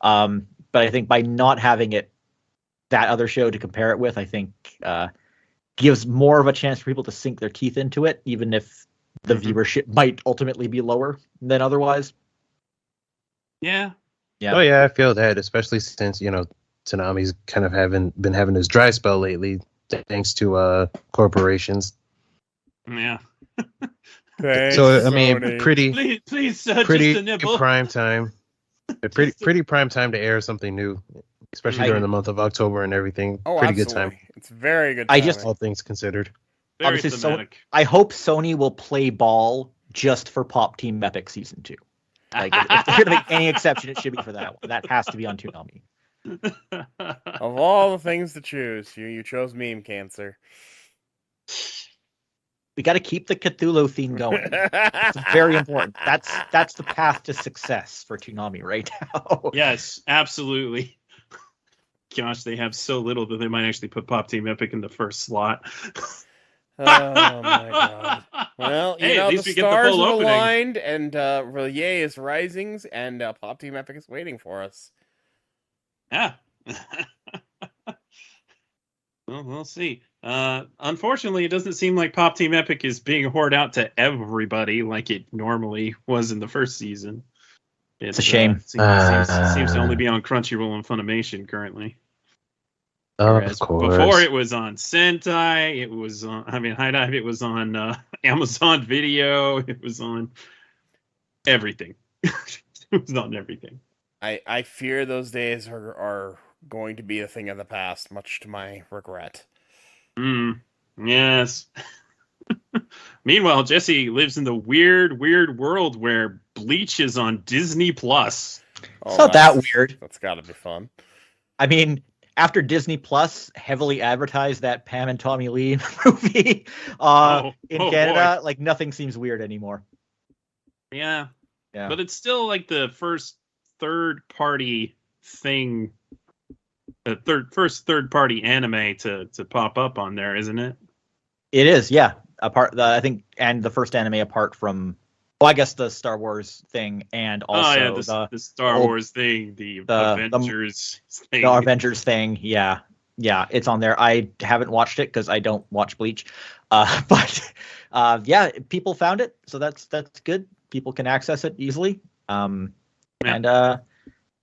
But I think by not having it, that other show to compare it with, I think gives more of a chance for people to sink their teeth into it, even if the viewership might ultimately be lower than otherwise. Yeah. Yeah. Oh yeah, I feel that, especially since Toonami's kind of been having this dry spell lately, thanks to corporations. Yeah. Thanks, So I mean, Sony. Please, sir, pretty just a nibble. prime time. Pretty prime time to air something new, especially during the month of October and everything. Oh, pretty absolutely. good time, It's very good. I just- timing. all things considered. Very Obviously, thematic. I hope Sony will play ball just for Pop Team Epic Season 2. Like, if they're going to make any exception, it should be for that one. That has to be on Toonami. Of all the things to choose, you chose meme cancer. We got to keep the Cthulhu theme going. It's very important. That's the path to success for Toonami right now. Yes, absolutely. Gosh, they have so little that they might actually put Pop Team Epic in the first slot. Oh my god. Well, Hey, at the least we get the stars full have opening. aligned, and Relier is rising, and Pop Team Epic is waiting for us. Yeah. Well, we'll see. Unfortunately, it doesn't seem like Pop Team Epic is being poured out to everybody like it normally was in the first season. It's a shame. Seems to only be on Crunchyroll and Funimation currently. Of Whereas course. before it was on Sentai, it was on, High Dive, it was on Amazon Video, it was on everything. It was on everything. I fear those days are going to be a thing of the past, much to my regret. Yes. Meanwhile, Jesse lives in the weird world where Bleach is on Disney Plus. Oh, It's not that weird. That's got to be fun. I mean, after Disney Plus heavily advertised that Pam and Tommy Lee movie in Canada, boy. like nothing seems weird anymore. Yeah. Yeah. But it's still like the first third-party thing, first third-party anime to pop up on there, isn't it? It is, yeah. I think, and the first anime apart from, I guess the Star Wars thing, and also the Star Wars thing, the Avengers thing. the Avengers thing. Yeah, it's on there. I haven't watched it because I don't watch Bleach, but yeah, people found it, so that's good. People can access it easily. And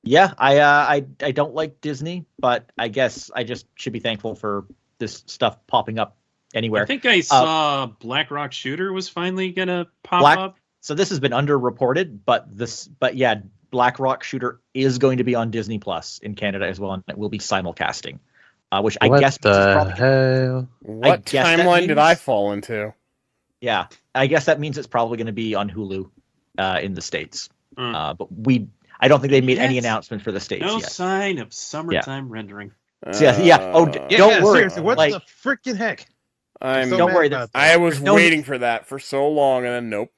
yeah, I don't like Disney, but I guess I just should be thankful for this stuff popping up anywhere. I think I saw Black Rock Shooter was finally gonna pop up. So this has been underreported, but yeah, Black Rock Shooter is going to be on Disney Plus in Canada as well, and it will be simulcasting. Which I guess the hell? What timeline did I fall into? Yeah, I guess that means it's probably going to be on Hulu in the States. But I don't think they made any announcement for the States No yet. sign of summertime rendering. So yeah. Oh, don't worry. Seriously, what Like, the freaking heck? don't worry. I was waiting for that for so long, and then nope.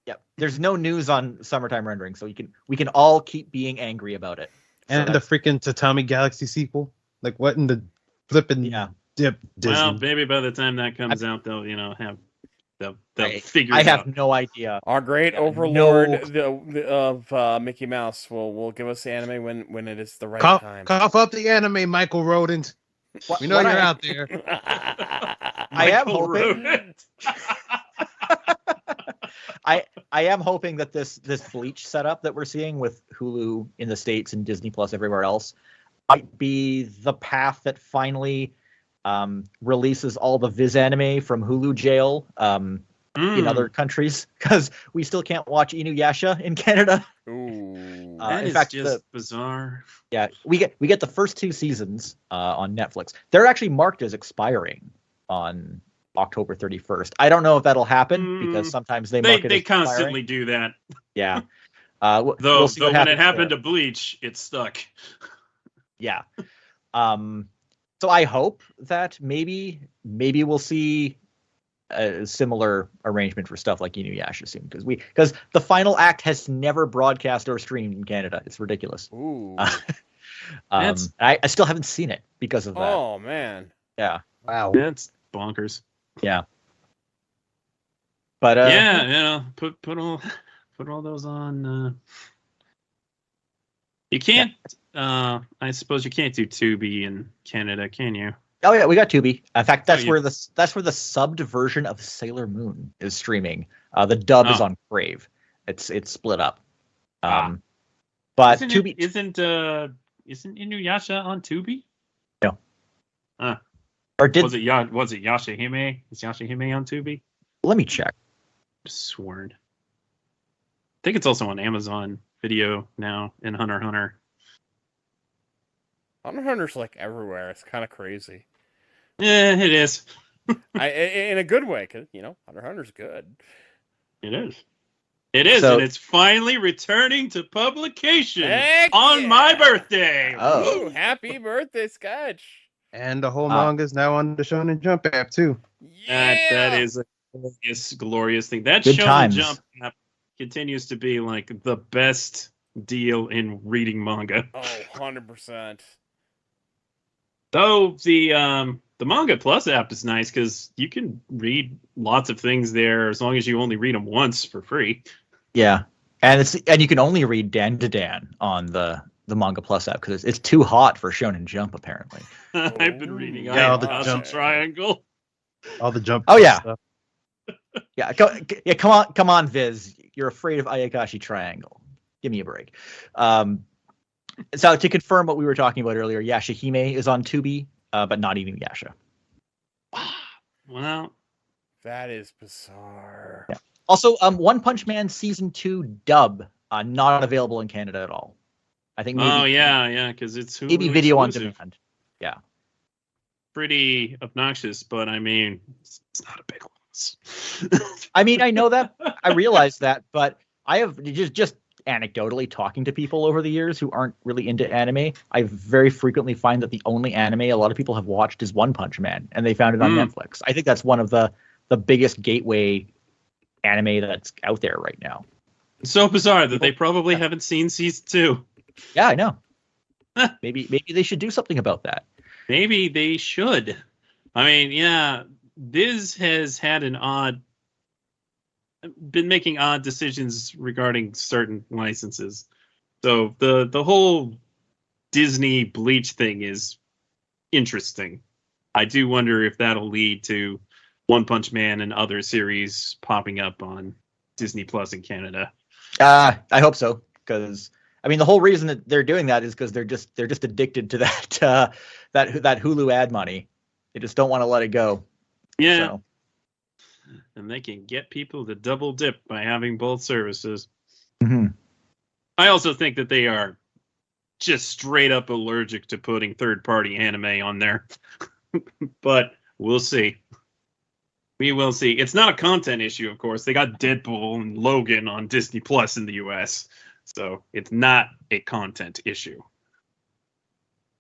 Yeah, there's no news on summertime rendering, so we can all keep being angry about it. And the freaking Tatami Galaxy sequel? Like, what in the flipping dip Disney? Well, maybe by the time that comes out, they'll they'll figure. I it have out. no idea. Our great overlord of Mickey Mouse will give us the anime when it is the right time. Cough up the anime, Michael Rodent. We know you're out there. I am hoping. I am hoping that this Bleach setup that we're seeing with Hulu in the States and Disney Plus everywhere else might be the path that finally releases all the Viz anime from Hulu jail in other countries, because we still can't watch Inuyasha in Canada. Ooh. That in is fact, just bizarre. Yeah, we get the first 2 seasons on Netflix. They're actually marked as expiring on October 31st. I don't know if that'll happen because sometimes they mark it They as constantly expiring. do that. Yeah. Though we'll see what when it happens happened there. to Bleach, it stuck. Yeah. So I hope that maybe we'll see a similar arrangement for stuff like Inuyasha soon, because the final act has never broadcast or streamed in Canada. It's ridiculous. Ooh. I still haven't seen it because of that. Oh man. Yeah. Wow. That's bonkers. Yeah. But yeah, put put all those on. You can't. I suppose you can't do Tubi in Canada, can you? Oh yeah, we got Tubi. In fact, that's yeah. where the subbed version of Sailor Moon is streaming. The dub is on Crave. It's split up. But Tubi isn't Inuyasha on Tubi? No. Or was it Yashahime? Is Yashahime on Tubi? Let me check. Sworn. I think it's also on Amazon Video now in Hunter x Hunter. Hunter x Hunter's like everywhere. It's kind of crazy. Yeah, it is. In a good way, because Hunter x Hunter's good. It is. It is, So- and it's finally returning to publication Heck on yeah. my birthday. Oh. Ooh, happy birthday, Sketch! And the whole manga's now on the Shonen Jump app too. That is a glorious, glorious thing. That Good Shonen times. Jump app continues to be like the best deal in reading manga. Oh, 100%. Though the Manga Plus app is nice because you can read lots of things there as long as you only read them once for free. Yeah, and you can only read Dan to Dan on the Manga Plus app because it's too hot for Shonen Jump apparently. I've been reading Yeah, all the Ayakashi jump- Triangle. All the jump. Oh, yeah. stuff. Yeah, come on, Viz. You're afraid of Ayakashi Triangle. Give me a break. So to confirm what we were talking about earlier, Yashahime is on Tubi, but not Inuyasha. Well, That is bizarre. Yeah. Also, One Punch Man Season 2 dub, not available in Canada at all. I think maybe, because it's Hulu maybe video exclusive. on demand. Yeah. Pretty obnoxious, but I mean, it's not a big loss. I mean, I know that. I realize that, but I have just anecdotally talking to people over the years who aren't really into anime. I very frequently find that the only anime a lot of people have watched is One Punch Man, and they found it on Netflix. I think that's one of the biggest gateway anime that's out there right now. It's so bizarre that they probably haven't seen season 2. Yeah, I know. Maybe they should do something about that. Maybe they should. I mean, yeah, Viz has had been making odd decisions regarding certain licenses. So the whole Disney Bleach thing is interesting. I do wonder if that'll lead to One Punch Man and other series popping up on Disney Plus in Canada. I hope so, because I mean the whole reason that they're doing that is because they're just addicted to that that Hulu ad money. They just don't want to let it go. Yeah. So. And they can get people to double dip by having both services. Mm-hmm. I also think that they are just straight up allergic to putting third-party anime on there. But we'll see. We will see. It's not a content issue, of course. They got Deadpool and Logan on Disney Plus in the US. So it's not a content issue.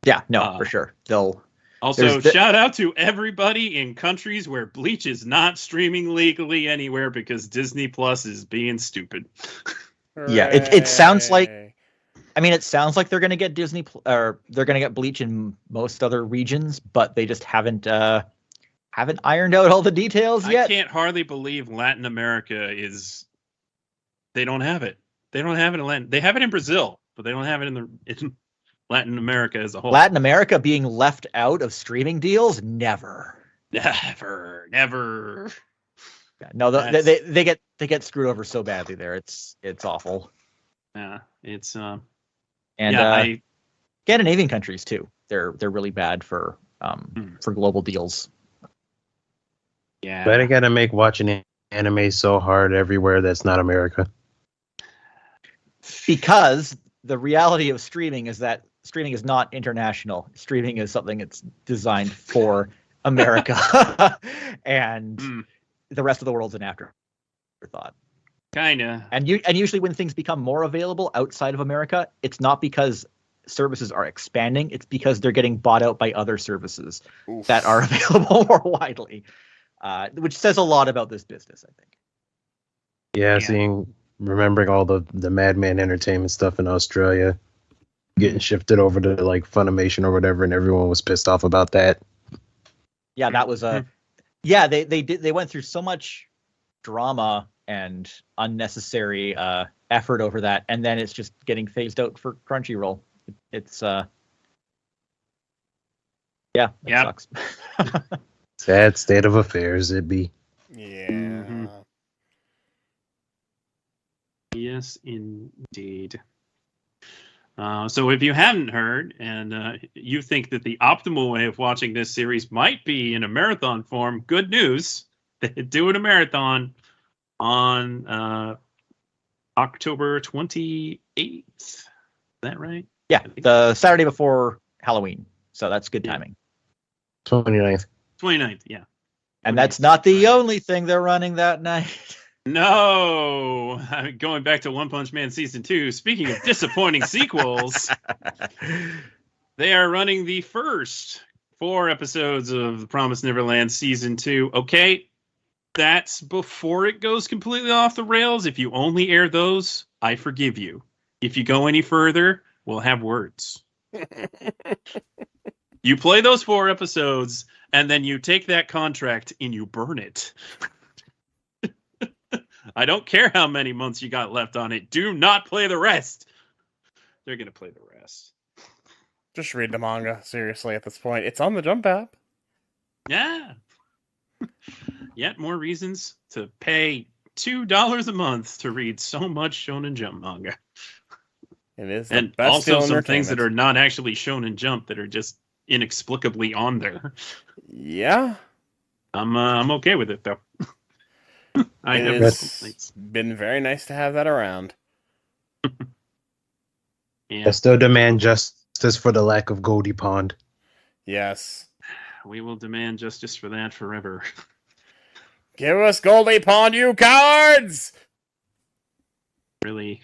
Yeah, no, for sure. They'll Also, shout out to everybody in countries where Bleach is not streaming legally anywhere because Disney Plus is being stupid. Yeah, it sounds like. I mean, it sounds like they're going to get they're going to get Bleach in most other regions, but they just haven't ironed out all the details yet. I can't hardly believe Latin America is. They don't have it. They don't have it in Latin. They have it in Brazil, but they don't have it in Latin America as a whole. Latin America being left out of streaming deals? Never. Never. Yeah, no, they get screwed over so badly there. It's awful. Yeah, it's and Scandinavian countries too. They're really bad for global deals. Yeah, But I gotta make watching anime so hard everywhere that's not America. Because the reality of streaming is that streaming is not international. Streaming is something that's designed for America, and the rest of the world's an afterthought. Kinda. And usually when things become more available outside of America, it's not because services are expanding. It's because they're getting bought out by other services that are available more widely, which says a lot about this business, I think. Yeah, remembering all the Madman Entertainment stuff in Australia getting shifted over to like Funimation or whatever, and everyone was pissed off about that. Yeah, that was they went through so much drama and unnecessary effort over that, and then it's just getting phased out for Crunchyroll. It's Yep. sucks. Sad state of affairs it be. Yeah. Mhm. Yes, indeed. So if you haven't heard and you think that the optimal way of watching this series might be in a marathon form, good news. They do it a marathon on October 28th. Is that right? Yeah, the Saturday before Halloween. So that's good Yeah. timing. 29th. 29th, yeah. And that's not the only thing they're running that night. No, going back to One Punch Man Season 2, speaking of disappointing sequels, they are running the first 4 episodes of The Promised Neverland Season 2. Okay, that's before it goes completely off the rails. If you only air those, I forgive you. If you go any further, we'll have words. You play those 4 episodes, and then you take that contract and you burn it. I don't care how many months you got left on it. Do not play the rest. They're going to play the rest. Just read the manga, seriously, at this point. It's on the Jump app. Yeah. Yet more reasons to pay $2 a month to read so much Shonen Jump manga. It is the And best also deal in some things that entertainment. are not actually Shonen Jump that are just inexplicably on there. Yeah. I'm okay with it, though. I have no It's complaints. been very nice to have that around. Yeah, I still demand justice for the lack of Goldie Pond. Yes. we will demand justice for that forever. Give us Goldie Pond, you cowards! Really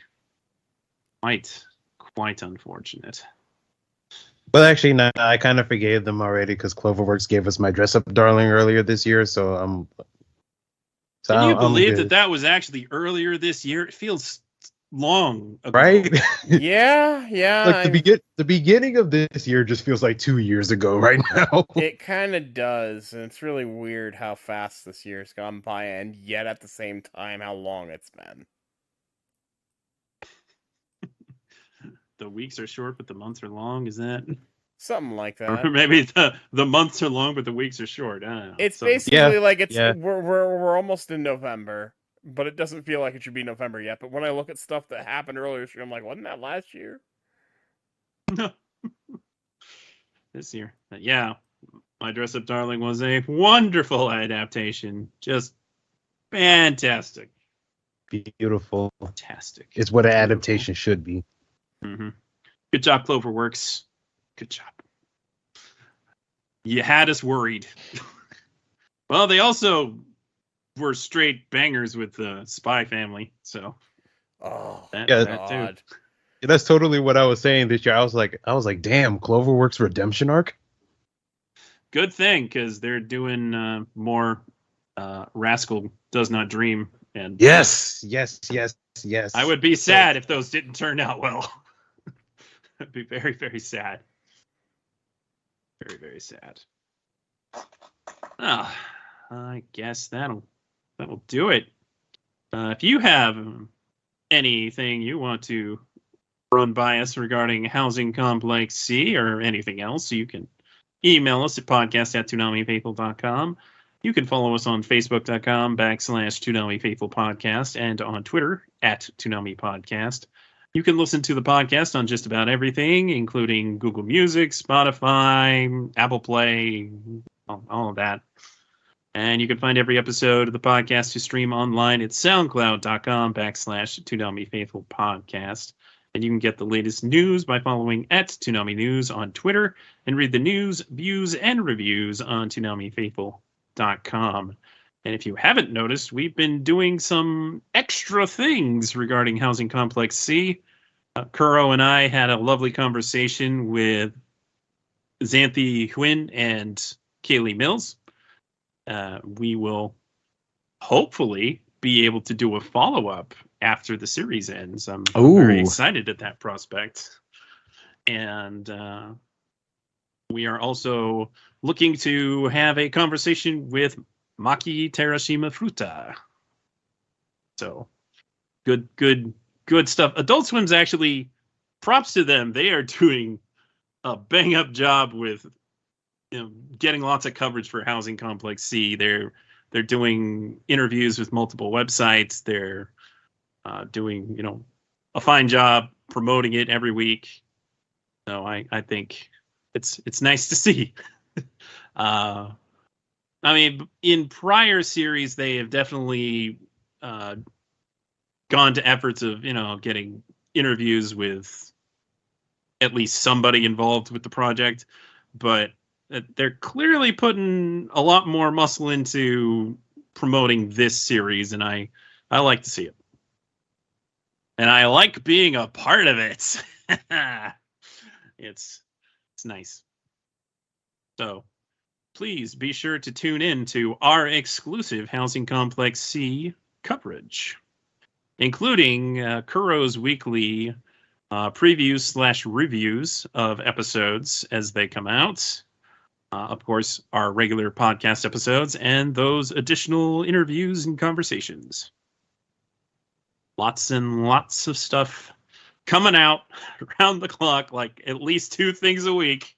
quite unfortunate. But actually, no, I kind of forgave them already because Cloverworks gave us My Dress Up Darling earlier this year, so I'm. So Can you I'm believe good. that was actually earlier this year? It feels long ago. Right? Yeah. Like the beginning of this year just feels like 2 years ago right now. It kind of does, and it's really weird how fast this year's gone by, and yet at the same time how long it's been. The weeks are short, but the months are long. Is that? Something like Or that. maybe the months are long, but the weeks are short. I don't know. It's Something- basically like it's yeah. we're almost in November, but it doesn't feel like it should be November yet. But when I look at stuff that happened earlier this year, I'm like, wasn't that last year? this year. But yeah, My Dress Up Darling was a wonderful adaptation. Just fantastic. Beautiful. Fantastic. It's what an adaptation should be. Mm-hmm. Good job, Cloverworks. Good job. You had us worried. Well, they also were straight bangers with the Spy Family, so Oh, that, Yeah. that too. God. Yeah, that's totally what I was saying this year. I was like, damn, Cloverworks redemption arc. Good thing, because they're doing more Rascal Does Not Dream, and Yes. I would be sad if those didn't turn out well. I'd be very, very sad. Very, very sad. Ah, I guess that'll do it. If you have anything you want to run by us regarding Housing Complex C or anything else, you can email us at podcast@toonamifaithful.com. You can follow us on facebook.com/ToonamiFaithfulPodcast and on Twitter @ToonamiPodcast. You can listen to the podcast on just about everything, including Google Music, Spotify, Apple Play, all of that. And you can find every episode of the podcast to stream online at soundcloud.com/ToonamiFaithfulPodcast. And you can get the latest news by following @Toonami News on Twitter and read the news, views, and reviews on ToonamiFaithful.com. And if you haven't noticed, we've been doing some extra things regarding Housing Complex C. Kuro and I had a lovely conversation with Xanthi Huynh and Kaylee Mills. We will hopefully be able to do a follow-up after the series ends. I'm very excited at that prospect. And we are also looking to have a conversation with Maki Terashima Fruta. So good stuff. Adult Swim's actually, props to them. They are doing a bang up job with getting lots of coverage for Housing Complex C. They're doing interviews with multiple websites. They're doing a fine job promoting it every week. So I think it's nice to see. I mean, in prior series, they have definitely gone to efforts of getting interviews with at least somebody involved with the project, but they're clearly putting a lot more muscle into promoting this series, and I like to see it. And I like being a part of it. It's nice. So please be sure to tune in to our exclusive Housing Complex C coverage, including Kuro's weekly previews/reviews of episodes as they come out. Of course, our regular podcast episodes and those additional interviews and conversations. Lots and lots of stuff coming out around the clock, like at least 2 things a week.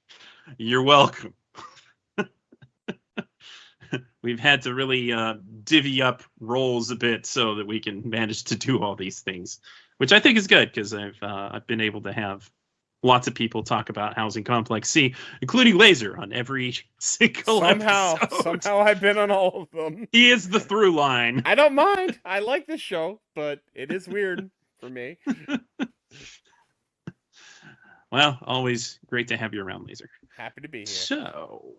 You're welcome. We've had to really divvy up roles a bit so that we can manage to do all these things, which I think is good because I've been able to have lots of people talk about Housing Complex C, including Laser, on every single episode. Somehow I've been on all of them. He is the through line. I don't mind. I like this show, but it is weird for me. Well, always great to have you around, Laser. Happy to be here. So,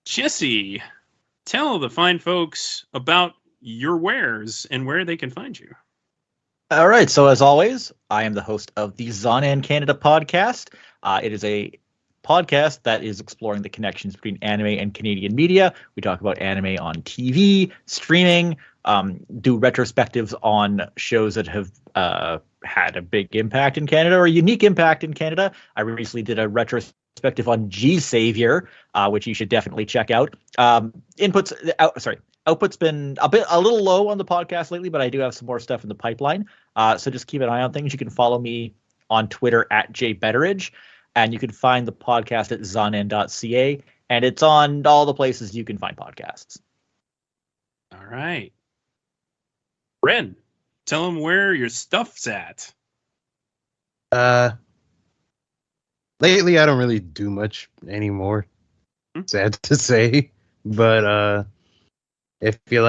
Jesse, tell the fine folks about your wares and where they can find you. All right. So as always, I am the host of the Zonan Canada podcast. It is a podcast that is exploring the connections between anime and Canadian media. We talk about anime on TV, streaming, do retrospectives on shows that have had a big impact in Canada or a unique impact in Canada. I recently did a retrospective on G Savior, which you should definitely check out. Output's been a little low on the podcast lately, but I do have some more stuff in the pipeline. So just keep an eye on things. You can follow me on Twitter at @JBetteridge, and you can find the podcast at zonan.ca, and it's on all the places you can find podcasts. All right. Ren, tell them where your stuff's at. Lately I don't really do much anymore. Sad to say, but if you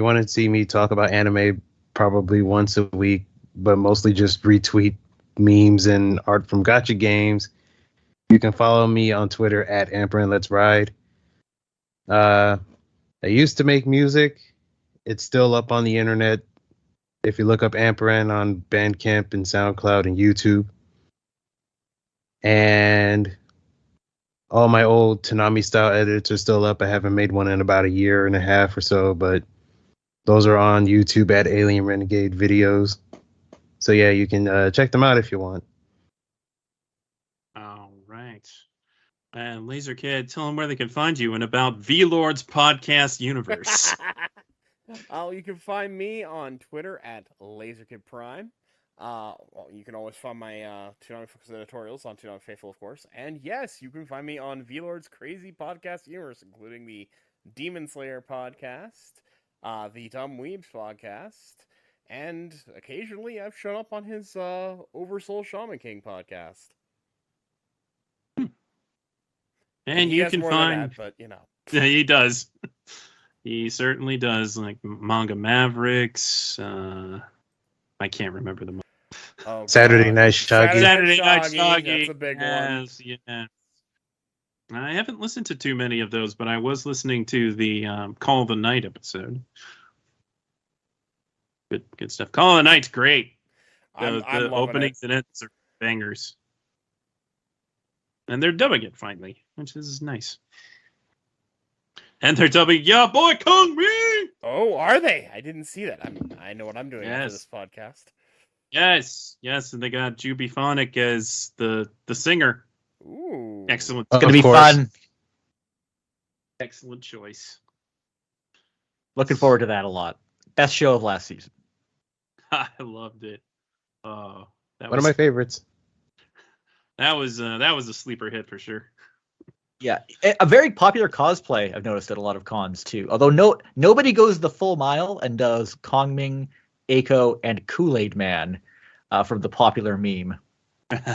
want to see me talk about anime probably once a week, but mostly just retweet memes and art from Gotcha Games, you can follow me on Twitter at AmpRen Let's Ride. I used to make music. It's still up on the internet. If you look up AmpRen on Bandcamp and SoundCloud and YouTube. And all my old Toonami style edits are still up. I haven't made one in about a year and a half or so, but those are on YouTube at Alien Renegade Videos. So yeah, you can check them out if you want. All right. And LaserKid, tell them where they can find you and about V-Lord's podcast universe. You can find me on Twitter at LaserKid Prime. You can always find my Toonami Focus editorials on Toonami Faithful, of course. And yes, you can find me on V-Lord's crazy podcast universe, including the Demon Slayer podcast, the Dumb Weebs podcast, and occasionally I've shown up on his Oversoul Shaman King podcast. And you can find, but you know, yeah, he does. He certainly does, like Manga Mavericks. I can't remember the. Saturday Night Shaggy. Saturday Night Shaggy. That's a big one. Yes. I haven't listened to too many of those, but I was listening to the Call of the Night episode. Good stuff. Call of the Night's great. The openings and ends are bangers. And they're dubbing it finally, which is nice. And they're dubbing "Yeah Boy Kung Me." Oh, are they? I didn't see that. I know what I'm doing for this podcast. Yes, and they got Juby Phonic as the singer. Ooh, Excellent. It's gonna be fun. Excellent choice. Looking forward to that a lot. Best show of last season. I loved it. Oh, One of my favorites. That was a sleeper hit for sure. Yeah, a very popular cosplay I've noticed at a lot of cons too. Although nobody goes the full mile and does Kongming, Eiko, and Kool-Aid Man from the popular meme. That's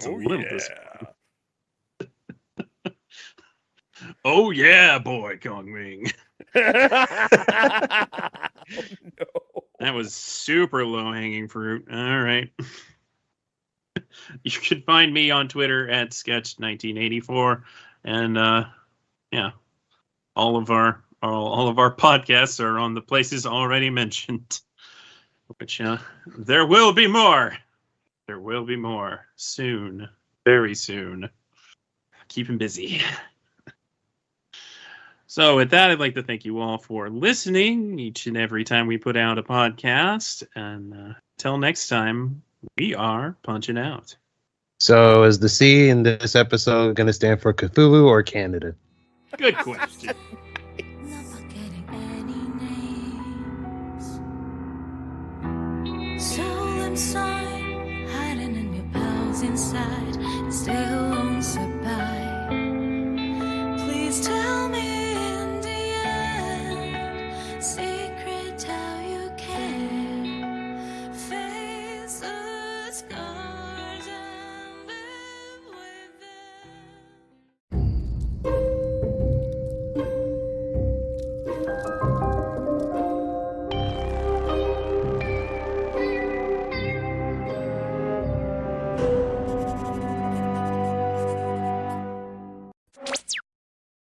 a little disappointing. Oh yeah, boy, Kongming. Oh, no. That was super low hanging fruit. All right. You can find me on Twitter at Sketch1984, and yeah, all of our podcasts are on the places already mentioned. Which there will be more. There will be more soon, very soon. Keep him busy. So with that, I'd like to thank you all for listening each and every time we put out a podcast. And till next time, we are punching out. So is the C in this episode going to stand for Cthulhu or Canada? Good question. Not forgetting any names. Soul inside, hiding in your pals inside. Stay away.